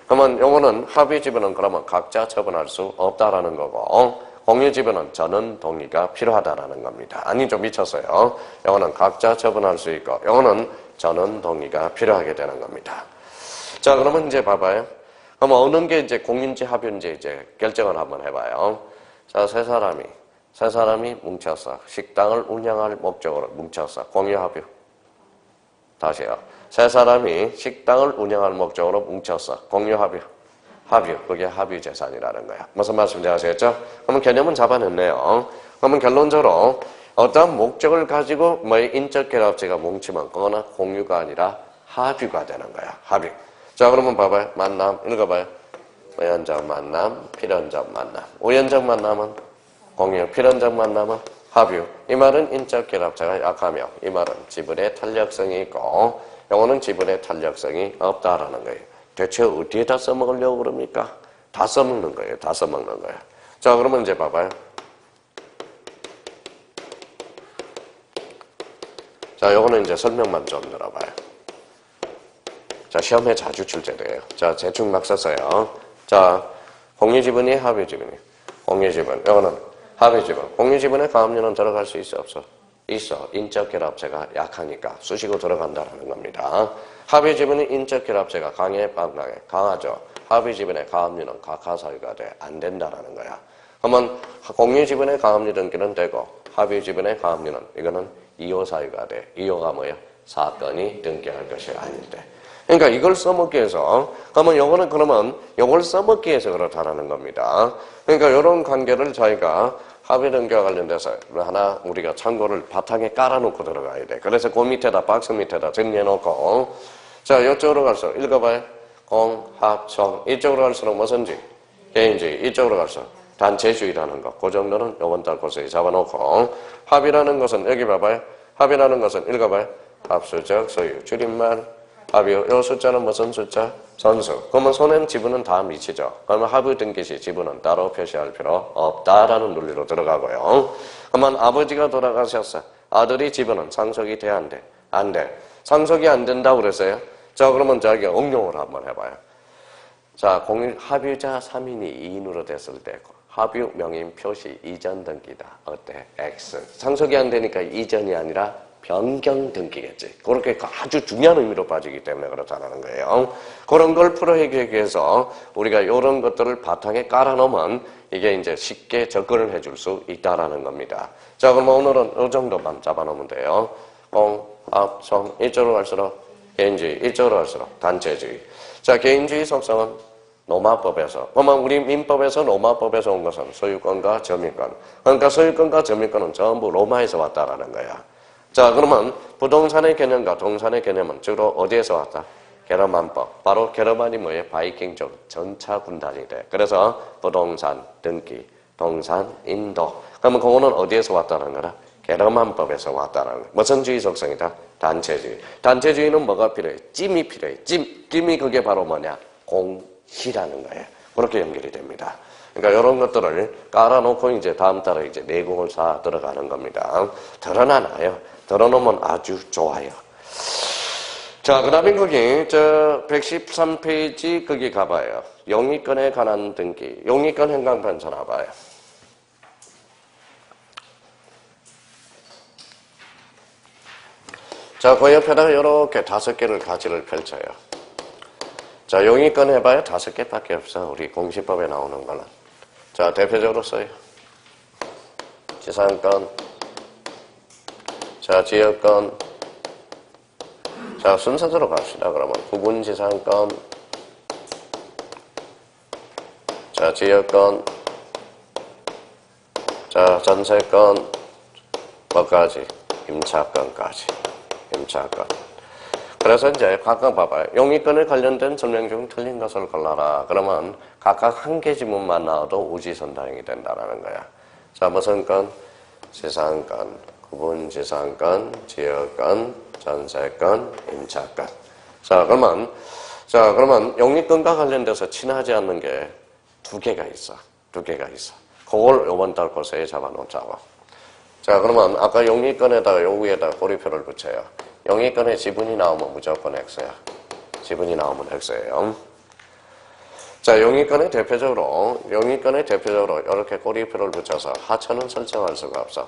그러면 영어는 합의 지분은 그러면 각자 처분할 수 없다라는 거고, 공유 지분은 전원 동의가 필요하다라는 겁니다. 아니, 좀 미쳤어요. 영어는 각자 처분할 수 있고, 영어는 전원 동의가 필요하게 되는 겁니다. 자, 그러면 이제 봐봐요. 그럼 어느 게 이제 공유인지 합의인지 이제 결정을 한번 해봐요. 자, 세 사람이 뭉쳐서 식당을 운영할 목적으로 뭉쳐서 공유 합의. 다시요. 세 사람이 식당을 운영할 목적으로 뭉쳐서 공유 합의. 합의. 그게 합의 재산이라는 거야. 무슨 말씀인지 아시겠죠? 그러면 개념은 잡아냈네요. 그러면 결론적으로 어떤 목적을 가지고 인적 결합체가 뭉치면 그거는 공유가 아니라 합의가 되는 거야. 합의. 자, 그러면 봐봐요. 만남 읽어봐요. 우연적 만남, 필연적 만남. 우연적 만남은 공유, 필연적 만남은 합의. 이 말은 인적 결합체가 약하며 이 말은 지분의 탄력성이 있고 영어는 지분의 탄력성이 없다라는 거예요. 대체 어디에다 써먹으려고 그럽니까? 다 써먹는 거예요. 다 써먹는 거예요. 자, 그러면 이제 봐봐요. 자, 요거는 이제 설명만 좀 들어봐요. 자, 시험에 자주 출제돼요. 자, 대충 막 썼어요. 자, 공유 지분이 합의 지분이. 공유 지분. 요거는 합의 지분. 공유 지분에 가압류는 들어갈 수 있어, 없어? 있어. 인적 결합체가 약하니까 수식어 들어간다는 겁니다. 합의 지분은 인적 결합체가 강해, 빵강해? 강하죠. 합의 지분의 가압류는 각하사유가 돼. 안 된다라는 거야. 그러면 공유 지분의 가압류 등기는 되고 합의 지분의 가압류는 이거는 이효사유가 돼. 이효가 뭐예요? 사건이 등기할 것이 아닌데. 그러니까 이걸 써먹기 위해서, 그러면 요거는 그러면 요걸 써먹기 위해서 그렇다라는 겁니다. 그러니까 이런 관계를 저희가 합의 등기와 관련돼서 하나 우리가 참고를 바탕에 깔아놓고 들어가야 돼. 그래서 그 밑에다, 박스 밑에다 정리해놓고, 자, 이쪽으로 갈수록 읽어봐요. 공, 합, 정. 이쪽으로 갈수록 무슨지? 개인주의. 이쪽으로 갈수록 단체주의라는 거. 그 정도는 요번 달 고스에 잡아놓고, 합이라는 것은 여기 봐봐요. 합이라는 것은 읽어봐요. 합수적 소유. 줄임말. 합의, 요 숫자는 무슨 숫자? 선수. 그러면 손엔 지분은 다 미치죠. 그러면 합의 등기 시 지분은 따로 표시할 필요 없다라는 논리로 들어가고요. 그러면 아버지가 돌아가셨어. 아들이 지분은 상속이 돼, 안 돼? 안 돼. 상속이 안 된다고 그랬어요. 자, 그러면 저기 응용을 한번 해봐요. 자, 합의자 3인이 2인으로 됐을 때 합의 명의 표시 이전 등기다. 어때? X. 상속이 안 되니까 이전이 아니라 변경 등기겠지. 그렇게 아주 중요한 의미로 빠지기 때문에 그렇다는 거예요. 그런 걸 풀어내기 위해서 우리가 이런 것들을 바탕에 깔아놓으면 이게 이제 쉽게 접근을 해줄 수 있다라는 겁니다. 자, 그럼 오늘은 이 정도만 잡아놓으면 돼요. 공, 합, 정. 이쪽으로 갈수록 개인주의, 이쪽으로 갈수록 단체주의. 자, 개인주의 속성은 로마법에서, 그러면 우리 민법에서 로마법에서 온 것은 소유권과 점유권. 그러니까 소유권과 점유권은 전부 로마에서 왔다라는 거야. 자, 그러면 부동산의 개념과 동산의 개념은 주로 어디에서 왔다? 게르만법. 바로 게르만이 뭐예요? 바이킹족 전차 군단이 돼. 그래서 부동산, 등기, 동산, 인도. 그러면 그거는 어디에서 왔다는 거라? 게르만법에서 왔다는 거야. 무슨 주의 속성이다? 단체주의. 단체주의는 뭐가 필요해? 찜이 필요해. 찜이 그게 바로 뭐냐? 공시라는 거예요. 그렇게 연결이 됩니다. 그러니까 이런 것들을 깔아놓고 이제 다음 달에 이제 내공을 쌓아 들어가는 겁니다. 드러나나요? 들어놓으면 아주 좋아요. 자, 그 다음에 거기, 113페이지 거기 가봐요. 영위권에 관한 등기. 영위권 행강편 전화봐요. 자, 그 옆에다가 이렇게 5개를 가지를 펼쳐요. 자, 영위권 해봐요. 5개밖에 없어. 우리 공시법에 나오는 거는. 자, 대표적으로 써요. 지상권. 자, 지역권. 자, 순서대로 갑시다. 그러면 구분지상권. 자, 지역권. 자, 전세권. 뭐까지? 임차권까지. 임차권. 그래서 이제 각각 봐봐요. 용의권에 관련된 설명 중 틀린 것을 골라라. 그러면 각각 한 개 지문만 나와도 우지선다형이 된다는 거야. 자, 무슨 건? 지상권, 구분지상권, 지역권, 전세권, 임차권. 자, 그러면 용의권과 관련돼서 친하지 않는 게 2개가 있어. 2개가 있어. 그걸 이번 달 고세에 잡아놓자고. 자, 그러면 아까 용의권에다가 요 위에다 고리표를 붙여요. 영위권에 지분이 나오면 무조건 X야. 지분이 나오면 X예요. 자, 영위권에 대표적으로 이렇게 꼬리표를 붙여서 하천은 설정할 수가 없어.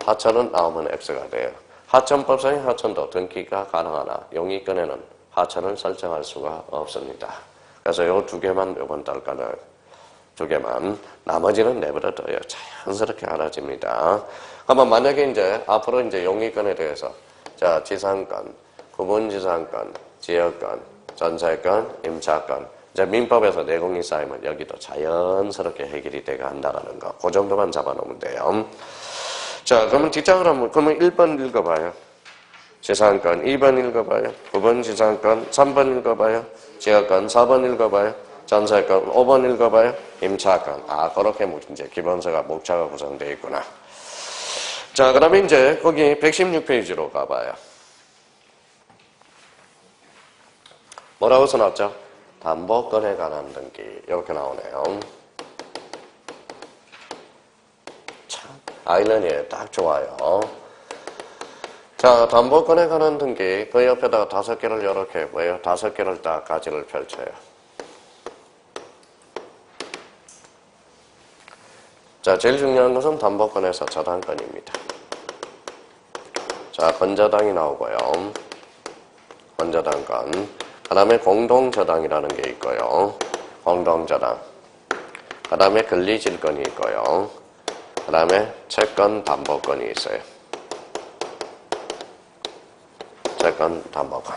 하천은 나오면 X가 돼요. 하천법상의 하천도 등기가 가능하나 영위권에는 하천을 설정할 수가 없습니다. 그래서 요 2개만 이번 달까지 2개만, 나머지는 내버려둬요. 자연스럽게 알아집니다. 그러면 만약에 이제 앞으로 이제 영위권에 대해서 자, 지상권, 구분지상권, 지역권, 전세권, 임차권. 이제 민법에서 내공이 쌓이면 여기도 자연스럽게 해결이 되게 한다는 거. 그 정도만 잡아놓으면 돼요. 자, 그러면 뒷장을 한번, 그러면 1번 읽어봐요. 지상권, 2번 읽어봐요. 구분지상권, 3번 읽어봐요. 지역권, 4번 읽어봐요. 전세권, 5번 읽어봐요. 임차권. 아, 그렇게 이제 기본서가 목차가 구성되어 있구나. 자, 그 다음에 이제 거기 116페이지로 가봐요. 뭐라고 써놨죠? 담보권에 관한 등기. 이렇게 나오네요. 참, 아이러니에 딱 좋아요. 자, 담보권에 관한 등기. 그 옆에다가 5개를 이렇게 뭐예요? 5개를 딱 가지를 펼쳐요. 자, 제일 중요한 것은 담보권에서 저당권입니다. 자, 건저당이 나오고요. 건저당권. 그 다음에 공동저당이라는 게 있고요. 공동저당. 그 다음에 권리질권이 있고요. 그 다음에 채권 담보권이 있어요. 채권 담보권.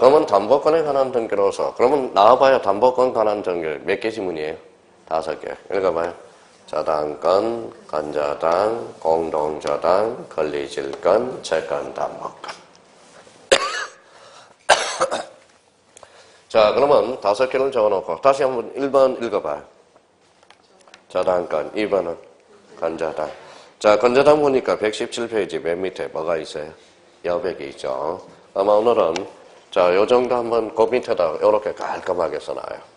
그러면 담보권에 관한 등기로서, 그러면 나와봐요. 담보권 관한 등기 몇 개 지문이에요? 5개. 읽어봐요. 저당권, 건저당, 공동저당, 권리질권, 채권, 담보권. 자, 그러면 5개를 적어놓고 다시 한번 1번 읽어봐요. 저당권, 2번은 건저당. 자, 건저당 보니까 117페이지 맨 밑에 뭐가 있어요? 여백이 있죠. 아마 오늘은 자, 요 정도 한번 그 밑에다 이렇게 깔끔하게 써놔요.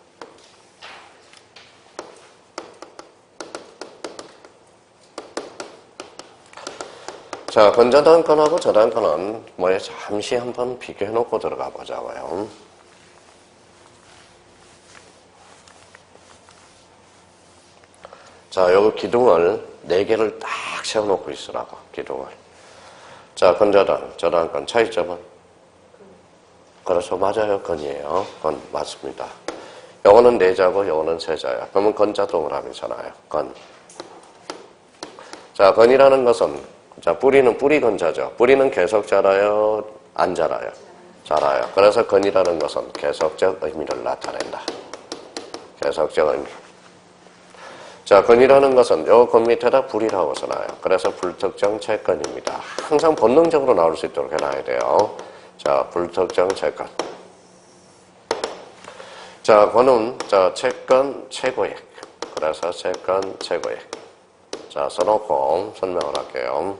자, 건저당권하고 저당권은 뭐에 잠시 한번 비교해놓고 들어가 보자고요. 자, 요 기둥을 4개를 딱 세워놓고 있으라고, 기둥을. 자, 건저당, 저당권 차이점은? 그래서 맞아요. 건이에요. 건 맞습니다. 요거는 내자고 요거는 세자야. 그러면 건자 동그라미잖아요. 건. 자, 건이라는 것은 자, 뿌리는 뿌리 건자죠. 뿌리는 계속 자라요? 안 자라요? 자라요. 그래서 건이라는 것은 계속적 의미를 나타낸다. 계속적 의미. 자, 건이라는 것은 요 건 밑에다 불이라고 써놔요. 그래서 불특정 채권입니다. 항상 본능적으로 나올 수 있도록 해놔야 돼요. 자, 불특정 채권. 자, 건은 자, 채권 최고액. 그래서 채권 최고액. 자, 써놓고 설명을 할게요.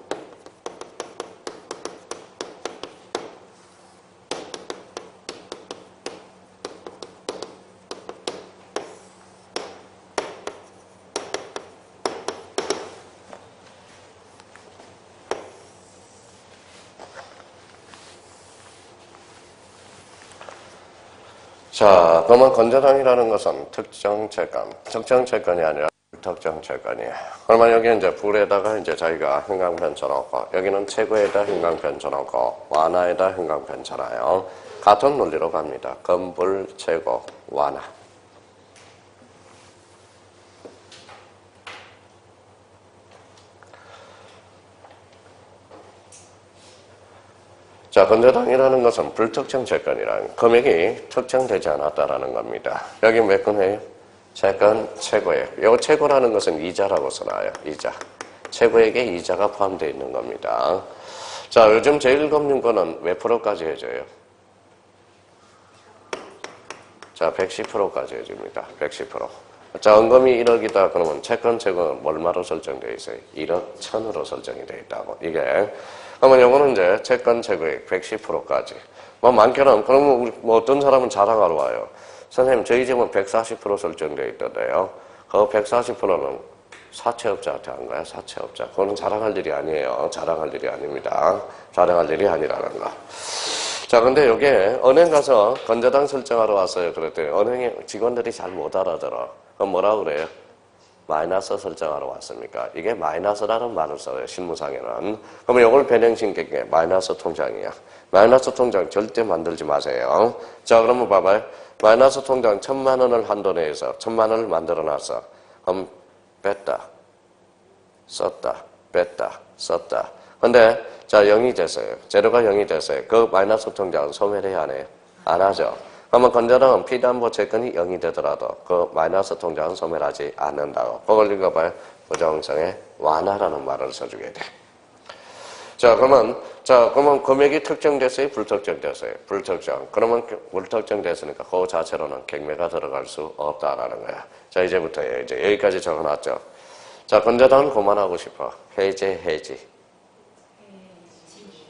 자, 그러면 건저당이라는 것은 특정 채권, 특정 채권이 아니라 불특정 채권이에요. 그러면 여기 이제 불에다가 이제 자기가 형광펜 쳐놓고, 여기는 최고에다 형광펜 쳐놓고, 완화에다 형광펜 쳐놔요. 같은 논리로 갑니다. 건불, 최고, 완화. 자, 건저당이라는 것은 불특정 채권이라는 금액이 특정되지 않았다라는 겁니다. 여기 몇 건이에요? 채권 최고액. 요 최고라는 것은 이자라고 써놔요. 이자. 최고액에 이자가 포함되어 있는 겁니다. 자, 요즘 제1금융권은 몇 프로까지 해줘요? 자, 110%까지 해줍니다. 110%. 자, 원금이 1억이다. 그러면 채권 최고는 얼마로 설정되어 있어요? 1억 1000으로 설정이 되어 있다고. 이게. 그러면 요거는 이제 채권 최고액 110%까지. 뭐 많게는, 그러면 우리 뭐 어떤 사람은 자랑하러 와요. 선생님, 저희 집은 140% 설정되어 있던데요. 그 140%는 사채업자한테 한 거야, 사채업자. 그거는 자랑할 일이 아니에요. 자랑할 일이 아닙니다. 자랑할 일이 아니라는 거. 자, 근데 요게 은행 가서 건저당 설정하러 왔어요. 그랬더니 은행에 직원들이 잘 못 알아들어. 그럼 뭐라 그래요? 마이너스 설정하러 왔습니까? 이게 마이너스라는 말을 써요. 실무상에는. 그러면 이걸 변형시킨 게 마이너스 통장이야. 마이너스 통장 절대 만들지 마세요. 자, 그러면 봐봐요. 마이너스 통장 1000만 원을 한도 내에서 1000만 원을 만들어 놨어. 그럼 뺐다, 썼다, 뺐다, 썼다. 근데 자, 0이 됐어요. 재료가 0이 됐어요. 그 마이너스 통장은 소멸해야 안 해요? 안 하죠. 그러면 건저당은 피담보 채권이 0이 되더라도 그 마이너스 통장은 소멸하지 않는다고. 그걸 읽어봐요. 부정성의 완화라는 말을 써주게 돼. 자, 그러면 금액이 특정됐어요? 불특정됐어요? 불특정. 그러면 불특정됐으니까 그 자체로는 갱매가 들어갈 수 없다라는 거야. 자, 이제부터 이제 여기까지 적어놨죠. 자, 건저당은 그만하고 싶어. 해지.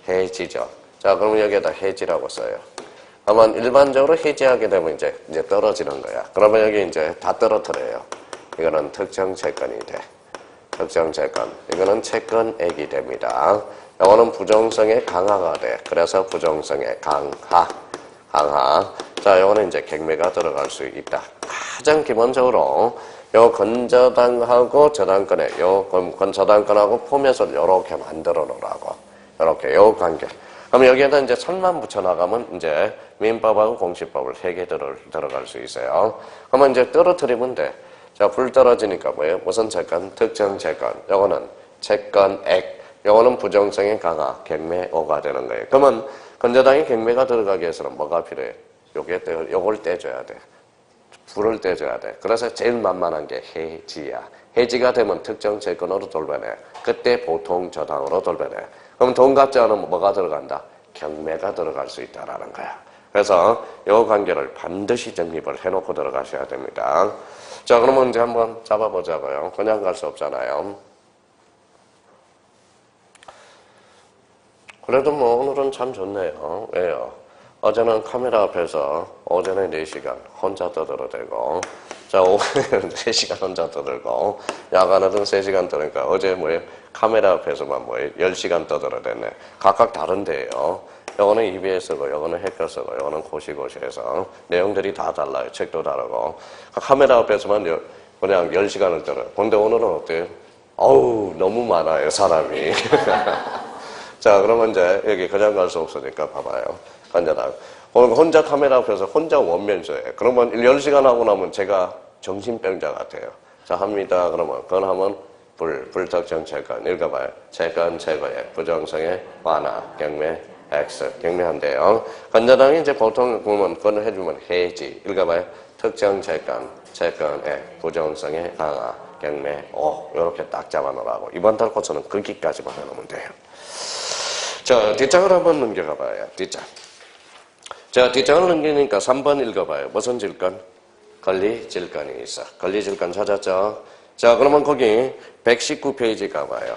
해지죠. 자, 그러면 여기에다 해지라고 써요. 그러면 일반적으로 해지하게 되면 이제 떨어지는 거야. 그러면 여기 이제 다 떨어뜨려요. 이거는 특정 채권이 돼. 특정 채권. 이거는 채권액이 됩니다. 이거는 부정성의 강화가 돼. 그래서 부정성의 강화. 자, 이거는 이제 갱매가 들어갈 수 있다. 가장 기본적으로 요 건저당하고 저당권에 요 건저당권하고 포맷을 요렇게 만들어 놓으라고. 요렇게 요 관계. 그럼 여기에다 이제 선만 붙여 나가면 이제 민법하고 공시법을 3개 들어갈 수 있어요. 그러면 이제 떨어뜨리면 돼. 자, 불 떨어지니까 뭐예요? 무슨 채권? 특정 채권. 요거는 채권액. 요거는 부정성의 강화, 갱매오가 되는 거예요. 그러면 건저당이 경매가 들어가기 위해서는 뭐가 필요해? 요걸 떼줘야 돼. 불을 떼줘야 돼. 그래서 제일 만만한 게 해지야. 해지가 되면 특정 채권으로 돌변해. 그때 보통 저당으로 돌변해. 그럼 돈 갚지 않으면 뭐가 들어간다? 경매가 들어갈 수 있다라는 거야. 그래서 이 관계를 반드시 정립을 해놓고 들어가셔야 됩니다. 자, 그러면 이제 한번 잡아보자고요. 그냥 갈 수 없잖아요. 그래도 뭐 오늘은 참 좋네요. 왜요? 어제는 카메라 앞에서 오전에 4시간 혼자 떠들어대고, 자, 오후에는 3시간 혼자 떠들고, 야간에는 3시간 떠드니까 어제 뭐예요? 카메라 앞에서만 뭐예요? 10시간 떠들어댔네. 각각 다른데요. 요거는 EBS고, 요거는 해커스고, 요거는 고시고시해서 내용들이 다 달라요. 책도 다르고. 카메라 앞에서만 그냥 10시간을 떠들어요. 근데 오늘은 어때요? 어우, 너무 많아요, 사람이. 자, 그러면 이제 여기 그냥 갈 수 없으니까 봐봐요. 간단하게. 혼자 카메라 앞에서 혼자 원면서해. 그러면 10시간 하고 나면 제가 정신병자 같아요. 자, 합니다. 그러면 그건 하면 불특정 채권. 읽어봐요. 채권 최고의 부정성의 완화, 경매, X. 경매한대요. 간단하게 이제 보통 보면 그건 해주면 해지. 읽어봐요. 특정 채권, 채권의 부정성의 강화, 경매, O. 이렇게 딱 잡아놓으라고. 이번 달 코스는 거기까지만 해놓으면 돼요. 자, 뒷장을 한번 넘겨가봐요. 뒷장. 자, 뒷장을 넘기니까 3번 읽어봐요. 무슨 질권? 권리질권이 있어. 권리질권 찾았죠? 자, 그러면 거기 119페이지 가봐요.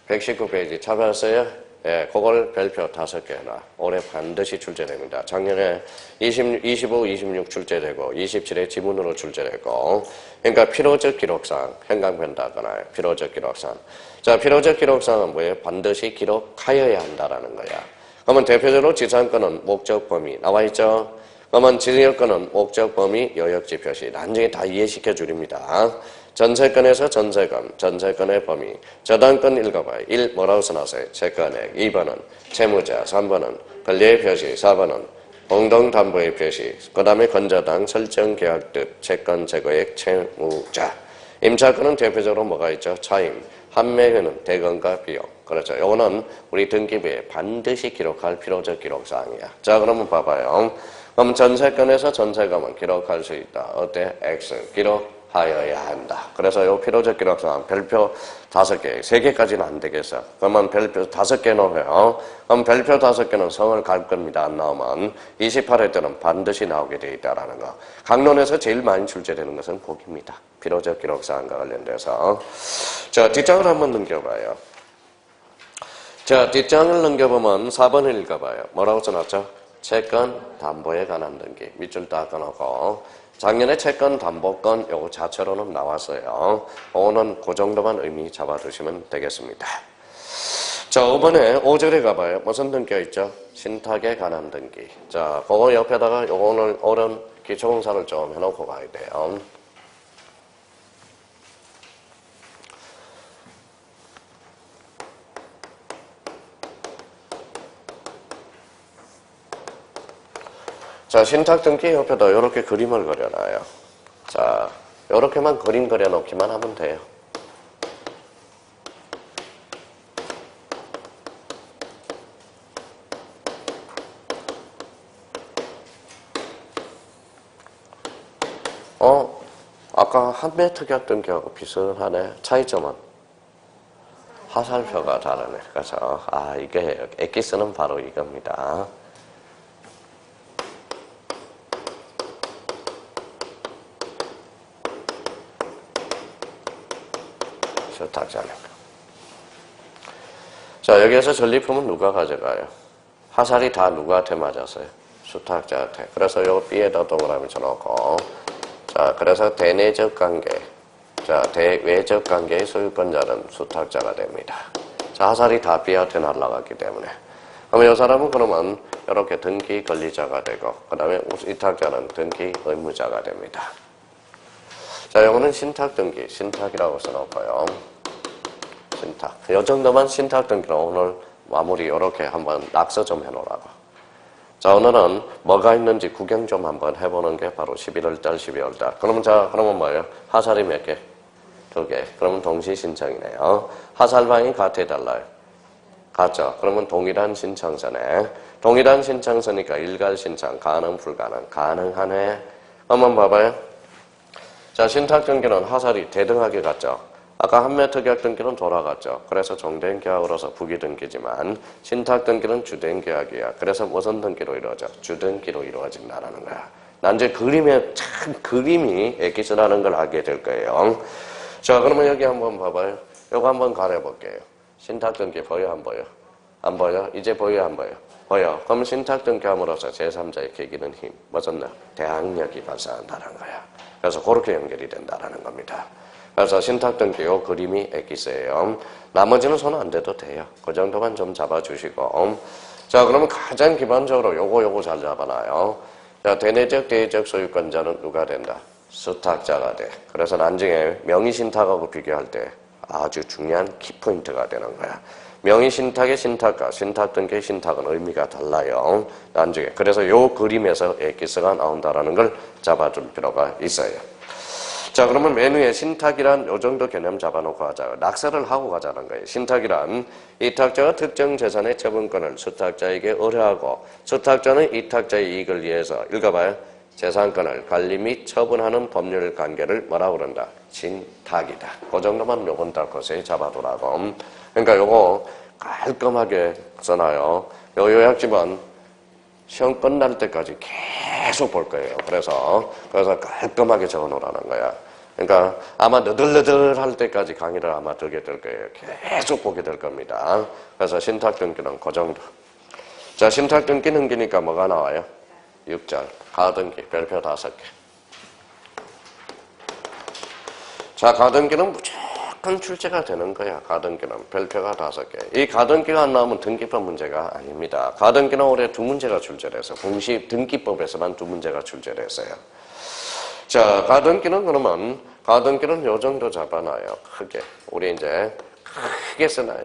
119페이지 찾았어요? 예, 그걸 별표 5개 해놔. 올해 반드시 출제됩니다. 작년에 25, 26 출제되고 27에 지문으로 출제되고, 그러니까 필요적 기록상 행강변다거나 필요적 기록상. 자, 필요적 기록상은 뭐예요? 반드시 기록하여야 한다라는 거야. 그러면 대표적으로 지상권은 목적 범위 나와 있죠? 그러면 지역권은 목적 범위 여역지 표시 나중에 다 이해시켜 드립니다. 전세권에서 전세권, 전세권의 범위. 저당권 읽어봐요. 1. 뭐라고 써놨어요? 채권액. 2번은 채무자. 3번은 권리의 표시. 4번은 공동담보의 표시. 그 다음에 건저당 설정 계약 뜻. 채권 제거액 채무자. 임차권은 대표적으로 뭐가 있죠? 차임. 판매금은 대금과 비용. 그렇죠. 요거는 우리 등기부에 반드시 기록할 필요적 기록사항이야. 자, 그러면 봐봐요. 그럼 전세권에서 전세금은 기록할 수 있다. 어때? X. 기록하여야 한다. 그래서 요 필요적 기록사항 별표 5개, 3개까지는 안 되겠어. 그러면 별표 5개 넣어요. 그럼 별표 5개는 성을 갈 겁니다. 안 나오면. 28회 때는 반드시 나오게 돼 있다라는 거. 강론에서 제일 많이 출제되는 것은 거기입니다. 필요적 기록사항과 관련돼서. 자, 뒷장을 한번 넘겨봐요. 자, 뒷장을 넘겨보면 4번을 읽어봐요. 뭐라고 써놨죠? 채권 담보에 관한 등기. 밑줄 딱 끊어놓고. 작년에 채권 담보권 요거 자체로는 나왔어요. 오는 그 정도만 의미 잡아두시면 되겠습니다. 자, 5번에 5절에 가봐요. 무슨 등기가 있죠? 신탁에 관한 등기. 자, 그거 옆에다가 요거 오늘 기초공사를 좀 해놓고 가야 돼요. 자, 신탁 등기 옆에다 이렇게 그림을 그려놔요. 자, 이렇게만 그림 그려놓기만 하면 돼요. 아까 한매특약 등기하고 비슷하네. 차이점은 화살표가 다르네. 그래서 이게 엑기스는 바로 이겁니다. 수탁자는. 자, 여기에서 전리품은 누가 가져가요? 화살이 다 누구한테 맞았어요? 수탁자한테. 그래서 요 B에다 동그라미 쳐놓고, 자, 그래서 대내적 관계, 자, 대외적 관계의 소유권자는 수탁자가 됩니다. 자, 화살이 다 B한테 날아갔기 때문에. 그러면 이 사람은 그러면 이렇게 등기 권리자가 되고, 그 다음에 위탁자는 등기 의무자가 됩니다. 자, 요거는 신탁 등기, 신탁이라고 써놓고요. 신탁. 이 정도만 신탁 등기로 오늘 마무리 이렇게 한번 낙서 좀 해놓으라고. 자, 오늘은 뭐가 있는지 구경 좀 한번 해보는 게 바로 11월달, 12월달. 그러면 뭐예요? 하살이 몇 개? 2개. 그러면 동시 신청이네요. 하살방이 같아 달라요? 같죠? 그러면 동일한 신청서네. 동일한 신청서니까 일괄 신청, 가능, 불가능, 가능하네. 한번 봐봐요. 자, 신탁 등기는 하살이 대등하게 갔죠. 아까 한매 특약 등기는 돌아갔죠. 그래서 종된 계약으로서 부기 등기지만 신탁 등기는 주된 계약이야. 그래서 무슨 등기로 이루어져? 주등기로 이루어진다는 거야. 난 이제 그림이 엑기스라는 걸 알게 될 거예요. 자, 그러면 여기 한번 봐봐요. 요거 한번 가려볼게요. 신탁 등기 보여, 안 보여? 안 보여? 이제 보여, 안 보여? 보여. 그럼 신탁 등기함으로써 제3자의 개기는 힘, 무슨 대항력이 발생한다는 거야. 그래서 그렇게 연결이 된다는 겁니다. 그래서 신탁 등기 요 그림이 엑기스예요. 나머지는 손 안 대도 돼요. 그 정도만 좀 잡아주시고. 자, 그러면 가장 기본적으로 요거 잘 잡아놔요. 자, 대내적, 대외적 소유권자는 누가 된다? 수탁자가 돼. 그래서 나중에 명의신탁하고 비교할 때 아주 중요한 키포인트가 되는 거야. 명의신탁의 신탁과 신탁 등기의 신탁은 의미가 달라요. 나중에. 그래서 요 그림에서 엑기스가 나온다라는 걸 잡아줄 필요가 있어요. 자, 그러면 맨 위에 신탁이란 요 정도 개념 잡아놓고 하자. 낙서를 하고 가자는 거예요. 신탁이란 이탁자가 특정 재산의 처분권을 수탁자에게 의뢰하고 수탁자는 이탁자의 이익을 위해서 읽어봐요. 재산권을 관리 및 처분하는 법률 관계를 뭐라고 그런다? 신탁이다. 그 정도만 요번 달 것에 잡아두라고. 그러니까 요거 깔끔하게 써놔요. 요 요약집은 시험 끝날 때까지 계속 볼 거예요. 그래서 깔끔하게 적어 놓으라는 거야. 그러니까 아마 너덜너덜할 때까지 강의를 아마 듣게 될 거예요. 계속 보게 될 겁니다. 그래서 신탁 등기는 그 정도. 자, 신탁 등기 넘기니까 뭐가 나와요? 6절. 가등기 별표 5개. 자, 가등기는 무조건 출제가 되는 거야. 가등기는 별표가 5개. 이 가등기가 안 나오면 등기법 문제가 아닙니다. 가등기는 올해 2문제가 출제돼서 공시 등기법에서만 2문제가 출제됐어요. 자, 가등기는 그러면 가등기는 요 정도 잡아놔요. 크게. 우리 이제 크게 써놔요.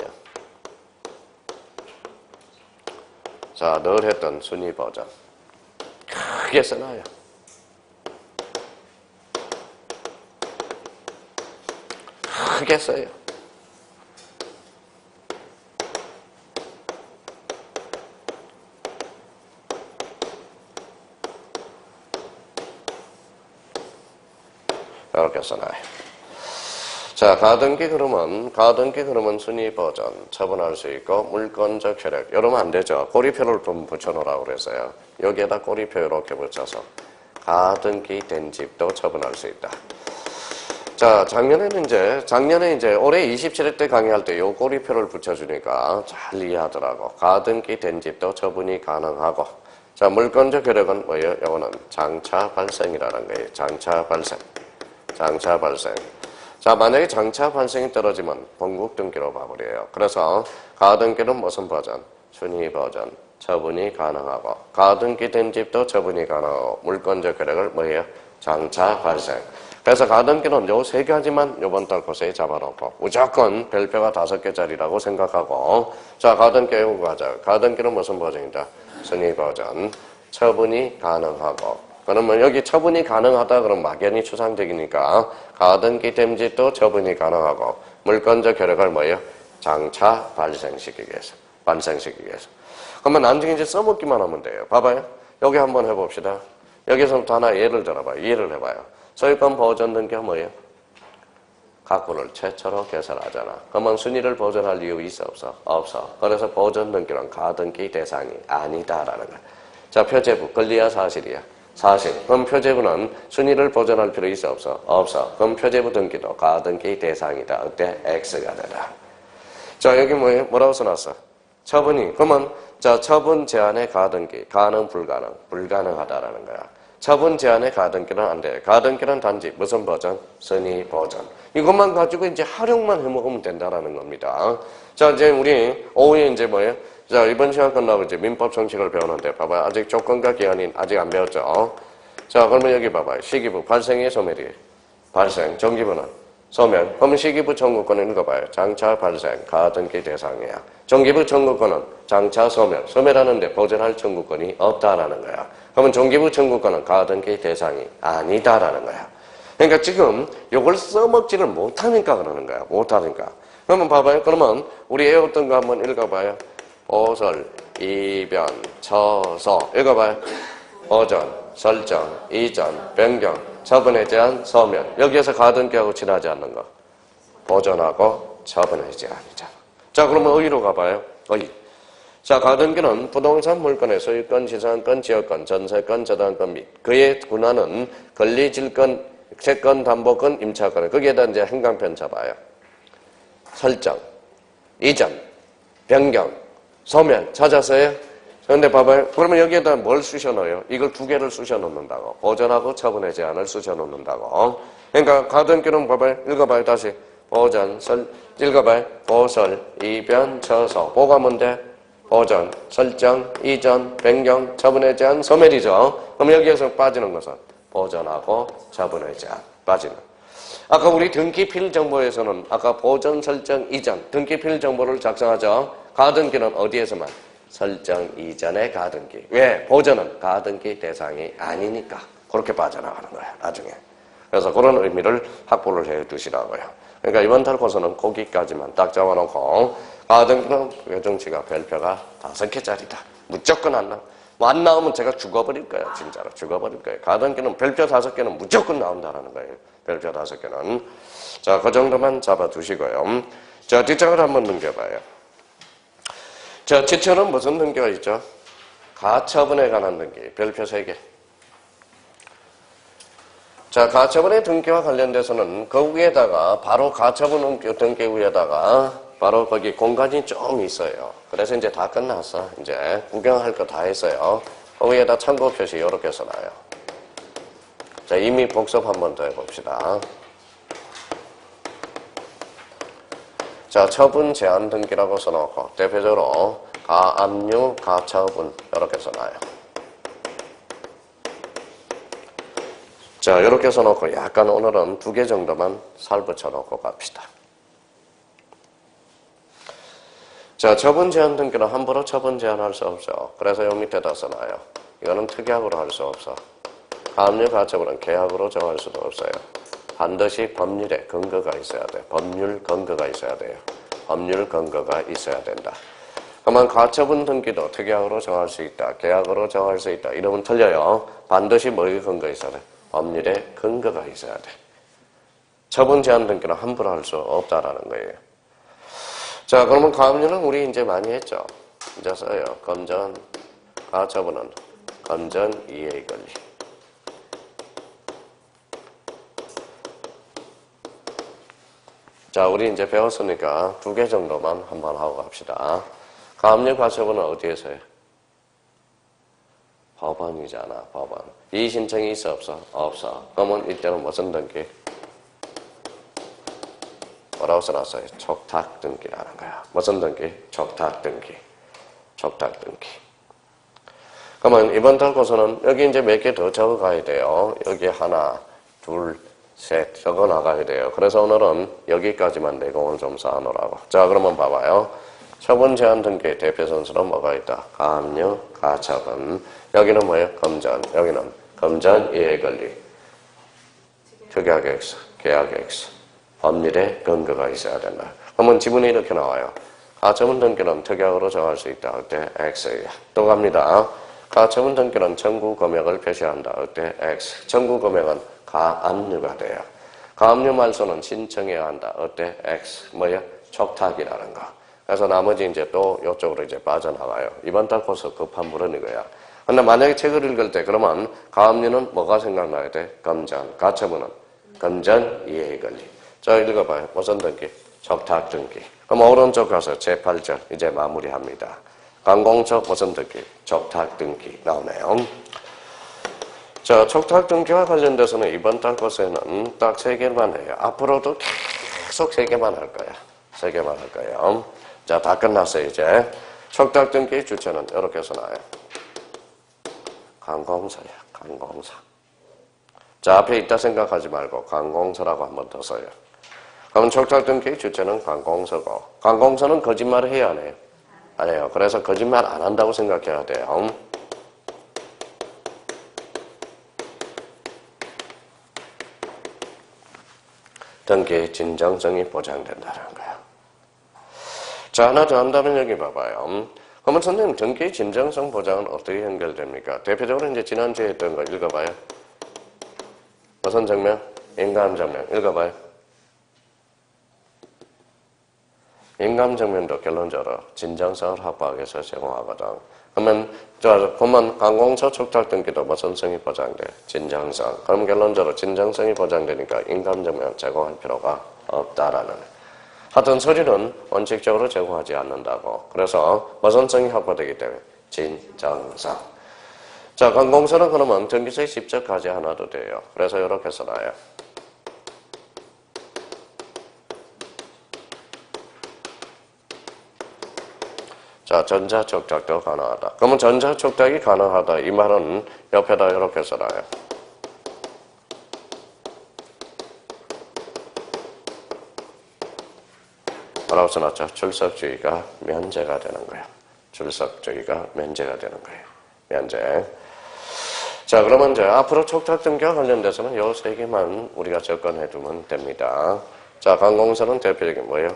자, 늘 했던 순위 버전. 크게 써놔요. 크게 써요. 이렇게 써놔요. 자, 가등기 그러면 순위 버전 처분할 수 있고 물권적 효력 이러면 안 되죠. 꼬리표를 좀 붙여놓으라고 그랬어요. 여기에다 꼬리표 이렇게 붙여서 가등기 된 집도 처분할 수 있다. 자, 작년에 이제 올해 27회 때 강의할 때 요 꼬리표를 붙여주니까 잘 이해하더라고. 가등기 된 집도 처분이 가능하고. 자, 물권적 효력은 뭐예요? 요거는 장차 발생이라는 거예요. 장차 발생. 자, 만약에 장차 발생이 떨어지면 본국 등기로 봐버려요. 그래서 가등기는 무슨 버전? 순위 버전. 처분이 가능하고. 가등기 된 집도 처분이 가능하고. 물권적 효력을 뭐예요? 장차 발생. 그래서 가등기는 요 3가지만 요번 달 코스에 잡아놓고 무조건 별표가 5개짜리라고 생각하고. 자, 가등기 외우고 가자. 가등기는 무슨 버전이다? 순위 버전. 처분이 가능하고. 그러면 여기 처분이 가능하다 그러면 막연히 추상적이니까 가등기 된 집도 처분이 가능하고 물권적 효력을 뭐예요? 장차 발생시키기 위해서. 그러면 나중에 이제 써먹기만 하면 돼요. 봐봐요. 여기 한번 해봅시다. 여기서부터 하나 예를 들어봐요. 이해를 해봐요. 소유권 보전 등기가 뭐예요? 가구를 최초로 개설하잖아. 그러면 순위를 보존할 이유 있어 없어? 없어. 그래서 보전 등기는 가등기 대상이 아니다라는 거야. 자, 표제부 권리야 사실이야? 사실. 그럼 표제부는 순위를 보존할 필요 있어 없어? 없어. 그럼 표제부 등기도 가등기 대상이다. 어때? X가 되다. 자, 여기 뭐예요? 뭐라고 써놨어? 처분이. 그러면 자, 처분 제한의 가등기 가능 불가능? 불가능하다라는 거야. 처분 제한의 가등기는 안 돼. 가등기는 단지 무슨 버전? 순위 버전. 이것만 가지고 이제 활용만 해먹으면 된다라는 겁니다. 자, 이제 우리 오후에 이제 뭐예요? 자, 이번 시간 끝나고 이제 민법 정칙을 배우는데 봐봐요. 아직 조건과 기한이 아직 안 배웠죠? 자, 그러면 여기 봐봐요. 시기부 발생의 소멸이 발생. 정기부는 소멸. 그러면 시기부 청구권을 읽어봐요. 장차 발생 가등기 대상이야. 정기부 청구권은 장차 소멸. 소멸하는데 보존할 청구권이 없다라는 거야. 그러면 정기부 청구권은 가등기 대상이 아니다라는 거야. 그러니까 지금 이걸 써먹지를 못하니까 그러는 거야. 못하니까. 그러면 봐봐요. 그러면 우리 외웠던 거 한번 읽어봐요. 보설, 이변, 처서. 읽어봐요. 보전, 설정, 이전, 변경, 처분에 대한 서면. 여기에서 가등기하고 지나지 않는 거. 보전하고 처분에 제한이잖아. 자, 그러면 의의로 가봐요. 의의. 자, 가등기는 부동산 물건의 소유권, 지상권, 지역권, 전세권, 저당권 및 그에 군하는 권리, 질권, 채권, 담보권, 임차권. 거기에다 이제 행강편 잡아요. 설정, 이전, 변경, 소멸 찾았어요? 그런데 봐봐요. 그러면 여기에다 뭘 쑤셔 넣어요? 이걸 두 개를 쑤셔 넣는다고. 보전하고 처분의 제한을 쑤셔 넣는다고. 그러니까 가등기는 봐봐요. 읽어봐요. 다시. 보전, 읽어봐요. 보설, 이변, 처서. 뭐가 뭔데? 보전, 설정, 이전, 변경, 처분의 제한, 소멸이죠. 그럼 여기에서 빠지는 것은 보전하고 처분의 제한 빠지는. 아까 우리 등기필 정보에서는 아까 보전, 설정, 이전 등기필 정보를 작성하죠. 가등기는 어디에서만? 설정 이전의 가등기. 왜? 보전은 가등기 대상이 아니니까 그렇게 빠져나가는 거예요. 나중에. 그래서 그런 의미를 확보를 해 두시라고요. 그러니까 이번 달고서는 거기까지만 딱 잡아놓고 가등기는 외정치가 별표가 5개짜리다. 무조건 안 나와. 뭐 안 나오면 제가 죽어버릴 거예요. 진짜로 죽어버릴 거예요. 가등기는 별표 5개는 무조건 나온다는 거예요. 별표 5개는. 자, 그 정도만 잡아두시고요. 자, 뒷장을 한번 넘겨봐요. 자, 뒷장은 무슨 등기가 있죠? 가처분에 관한 등기. 별표 3개. 자, 가처분의 등기와 관련돼서는 그 위에다가 바로 가처분 등기 위에다가 바로 거기 공간이 좀 있어요. 그래서 이제 다 끝났어. 이제 구경할 거 다 했어요. 그 위에다 참고 표시 이렇게 써놔요. 자, 이미 복습 한 번 더 해봅시다. 자, 처분 제한 등기라고 써놓고 대표적으로 가압류, 가처분 이렇게 써놔요. 자, 이렇게 써놓고 약간 오늘은 2개 정도만 살붙여놓고 갑시다. 자, 처분 제한 등기는 함부로 처분 제한할 수 없죠. 그래서 요 밑에다 써놔요. 이거는 특약으로 할 수 없어. 가압류, 가처분은 계약으로 정할 수도 없어요. 반드시 법률에 근거가 있어야 돼. 법률 근거가 있어야 돼요. 법률 근거가 있어야 된다. 그러면 가처분 등기도 특약으로 정할 수 있다. 계약으로 정할 수 있다. 이러면 틀려요. 반드시 뭐에 근거 있어야 돼? 법률에 근거가 있어야 돼. 처분 제한 등기는 함부로 할 수 없다라는 거예요. 자, 그러면 가압류는 우리 이제 많이 했죠. 이제 써요. 검전, 가처분은 검전 이해의 권리. 자, 우리 이제 배웠으니까 2개 정도만 한번 하고 갑시다. 가압류, 가처분은 어디에서 해요? 법원이잖아, 법원. 이의 신청이 있어, 없어? 없어. 그러면 이때는 무슨 등기? 뭐라고 써놨어요? 촉탁 등기라는 거야. 무슨 등기? 촉탁 등기. 촉탁 등기. 그러면 이번 달고서는 여기 이제 몇 개 더 적어 가야 돼요. 여기 하나, 둘, 셋 적어 나가야 돼요. 그래서 오늘은 여기까지만 내공을 좀 쌓아놓으라고. 자, 그러면 봐봐요. 처분 제한 등기 대표 선수는 뭐가 있다? 가압류, 가처분. 여기는 뭐예요? 검전. 여기는 검전 이해 권리. 특약 X, 계약 X. 법률에 근거가 있어야 된다. 그러면 지문이 이렇게 나와요. 가처분 등기는 특약으로 정할 수 있다. 그때 X예요. 또 갑니다. 가처분 등기는 청구 금액을 표시한다. 그때 X. 청구 금액은 가압류가 돼요. 가압류 말소는 신청해야 한다. 어때? X. 뭐야? 촉탁이라는 거. 그래서 나머지 이제 또 이쪽으로 이제 빠져나가요. 이번 달 코스 급한 물은 이거야. 근데 만약에 책을 읽을 때 그러면 가압류는 뭐가 생각나야 돼? 검전. 가처분은 검전 이해의 권리. 자, 읽어봐요. 무슨 등기? 촉탁 등기. 그럼 오른쪽 가서 제8절 이제 마무리합니다. 관공서 무슨 등기? 촉탁 등기 나오네요. 자, 촉탁 등기와 관련돼서는 이번 달 코스에는 딱 3개만 해요. 앞으로도 계속 3개만 할 거야. 3개만 할 거예요. 자, 다 끝났어요, 이제. 촉탁 등기 주체는 이렇게 써놔요. 관공서야, 관공서. 자, 앞에 있다 생각하지 말고 관공서라고 한 번 더 써요. 그럼 촉탁 등기 주체는 관공서고, 관공서는 거짓말을 해야 안 해요? 안 해요. 그래서 거짓말 안 한다고 생각해야 돼요. 등기 진정성이 보장된다는 거야. 자, 하나 더 한다면 여기 봐봐요. 그러면 선생님, 등기 진정성 보장은 어떻게 연결됩니까? 대표적으로 이제 지난주에 했던 거 읽어봐요. 무슨 증명? 인감증명. 읽어봐요. 인감증명도 결론적으로 진정성을 확보하기 위해서 제공하거든. 그러면, 보면 관공서 축탁 등기도 무슨 성이 보장돼? 진정성. 그럼 결론적으로 진정성이 보장되니까 인감증명 제공할 필요가 없다라는. 하여튼 서류는 원칙적으로 제공하지 않는다고. 그래서 무슨 성이 확보되기 때문에 진정성. 자, 관공서는 그러면 등기소에 직접 가지 않아도 돼요. 그래서 이렇게 써놔요. 자, 전자촉탁도 가능하다. 그러면 전자촉탁이 가능하다. 이 말은 옆에다 이렇게 써놔요. 뭐라고 써놨죠? 출석주의가 면제가 되는 거예요. 출석주의가 면제가 되는 거예요. 면제. 자, 그러면 이제 앞으로 촉탁 등기와 관련돼서는 요 세 개만 우리가 접근해 두면 됩니다. 자, 관공서는 대표적인 뭐예요?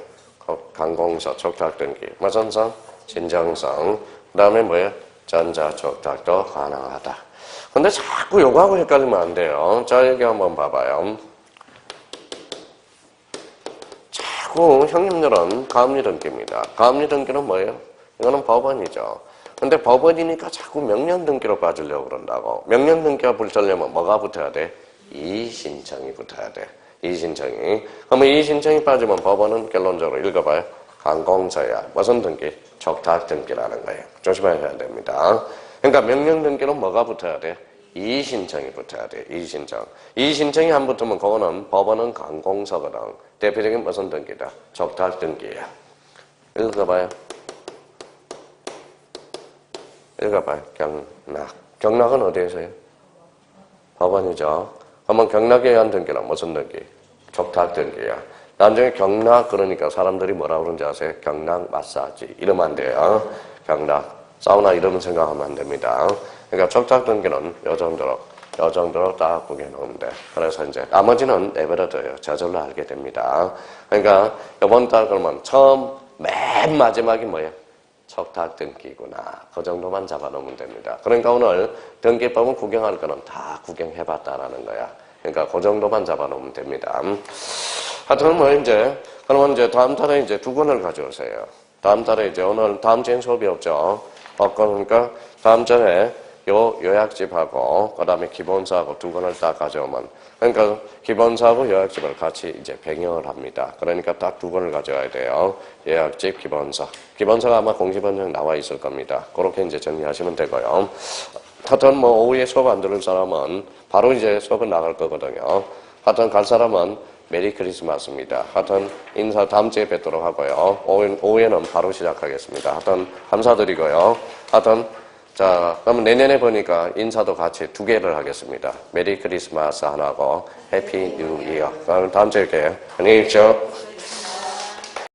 관공서, 촉탁 등기. 무슨성? 진정성. 그 다음에 뭐예요? 전자촉탁도 가능하다. 근데 자꾸 요거하고 헷갈리면 안 돼요. 자, 여기 한번 봐봐요. 자꾸 형님들은 가압류등기입니다. 가압류등기는 뭐예요? 이거는 법원이죠. 근데 법원이니까 자꾸 명령등기로 빠지려고 그런다고. 명령등기가 붙으려면 뭐가 붙어야 돼? 이의신청이 붙어야 돼. 이의신청이. 그러면 이의신청이 빠지면 법원은 결론적으로 읽어봐요. 관공서야. 무슨 등기? 촉탁 등기라는 거예요. 조심하셔야 됩니다. 그러니까 명령등기는 뭐가 붙어야 돼? 이의신청이 붙어야 돼. 이의신청. 이의신청이 안 붙으면 그거는 법원은 관공서거든. 대표적인 무슨 등기다? 촉탁 등기야. 읽어봐요. 읽어봐요. 경락. 경락은 어디에서요? 법원이죠. 그러면 경락에 의한 등기는 무슨 등기? 촉탁 등기야. 나중에 경락 그러니까 사람들이 뭐라고 그러는지 아세요? 경락 마사지. 이러면 안 돼요. 경락. 사우나 이름 생각하면 안 됩니다. 그러니까 촉탁 등기는 요 정도로 딱 구겨놓으면 돼. 그래서 이제 나머지는 내버려둬요. 저절로 알게 됩니다. 그러니까 이번 달 그러면 처음 맨 마지막이 뭐예요? 촉탁 등기구나. 그 정도만 잡아놓으면 됩니다. 그러니까 오늘 등기법은 구경할 거는 다 구경해봤다라는 거야. 그러니까 그 정도만 잡아놓으면 됩니다. 하여튼 뭐 이제 그러면 이제 다음 달에 이제 두 권을 가져오세요. 다음 달에 이제 오늘 다음 주엔 수업이 없죠. 그러니까 다음 주에 요 요약집하고 그다음에 기본서하고 두 권을 딱 가져오면 그러니까 기본서하고 요약집을 같이 이제 병행을 합니다. 그러니까 딱 두 권을 가져와야 돼요. 요약집, 기본서. 기본서가 아마 공시번역 나와 있을 겁니다. 그렇게 이제 정리하시면 되고요. 하여튼 뭐 오후에 수업 안 들을 사람은 바로 이제 수업을 나갈 거거든요. 하여튼 갈 사람은 메리 크리스마스입니다. 하여튼 인사 다음 주에 뵙도록 하고요. 오후에는 바로 시작하겠습니다. 하여튼 감사드리고요. 하여튼 자, 그러면 내년에 보니까 인사도 같이 두 개를 하겠습니다. 메리 크리스마스 하나고 해피 뉴 이어. 그럼 다음 주에 뵐게요. 안녕히 계십시오.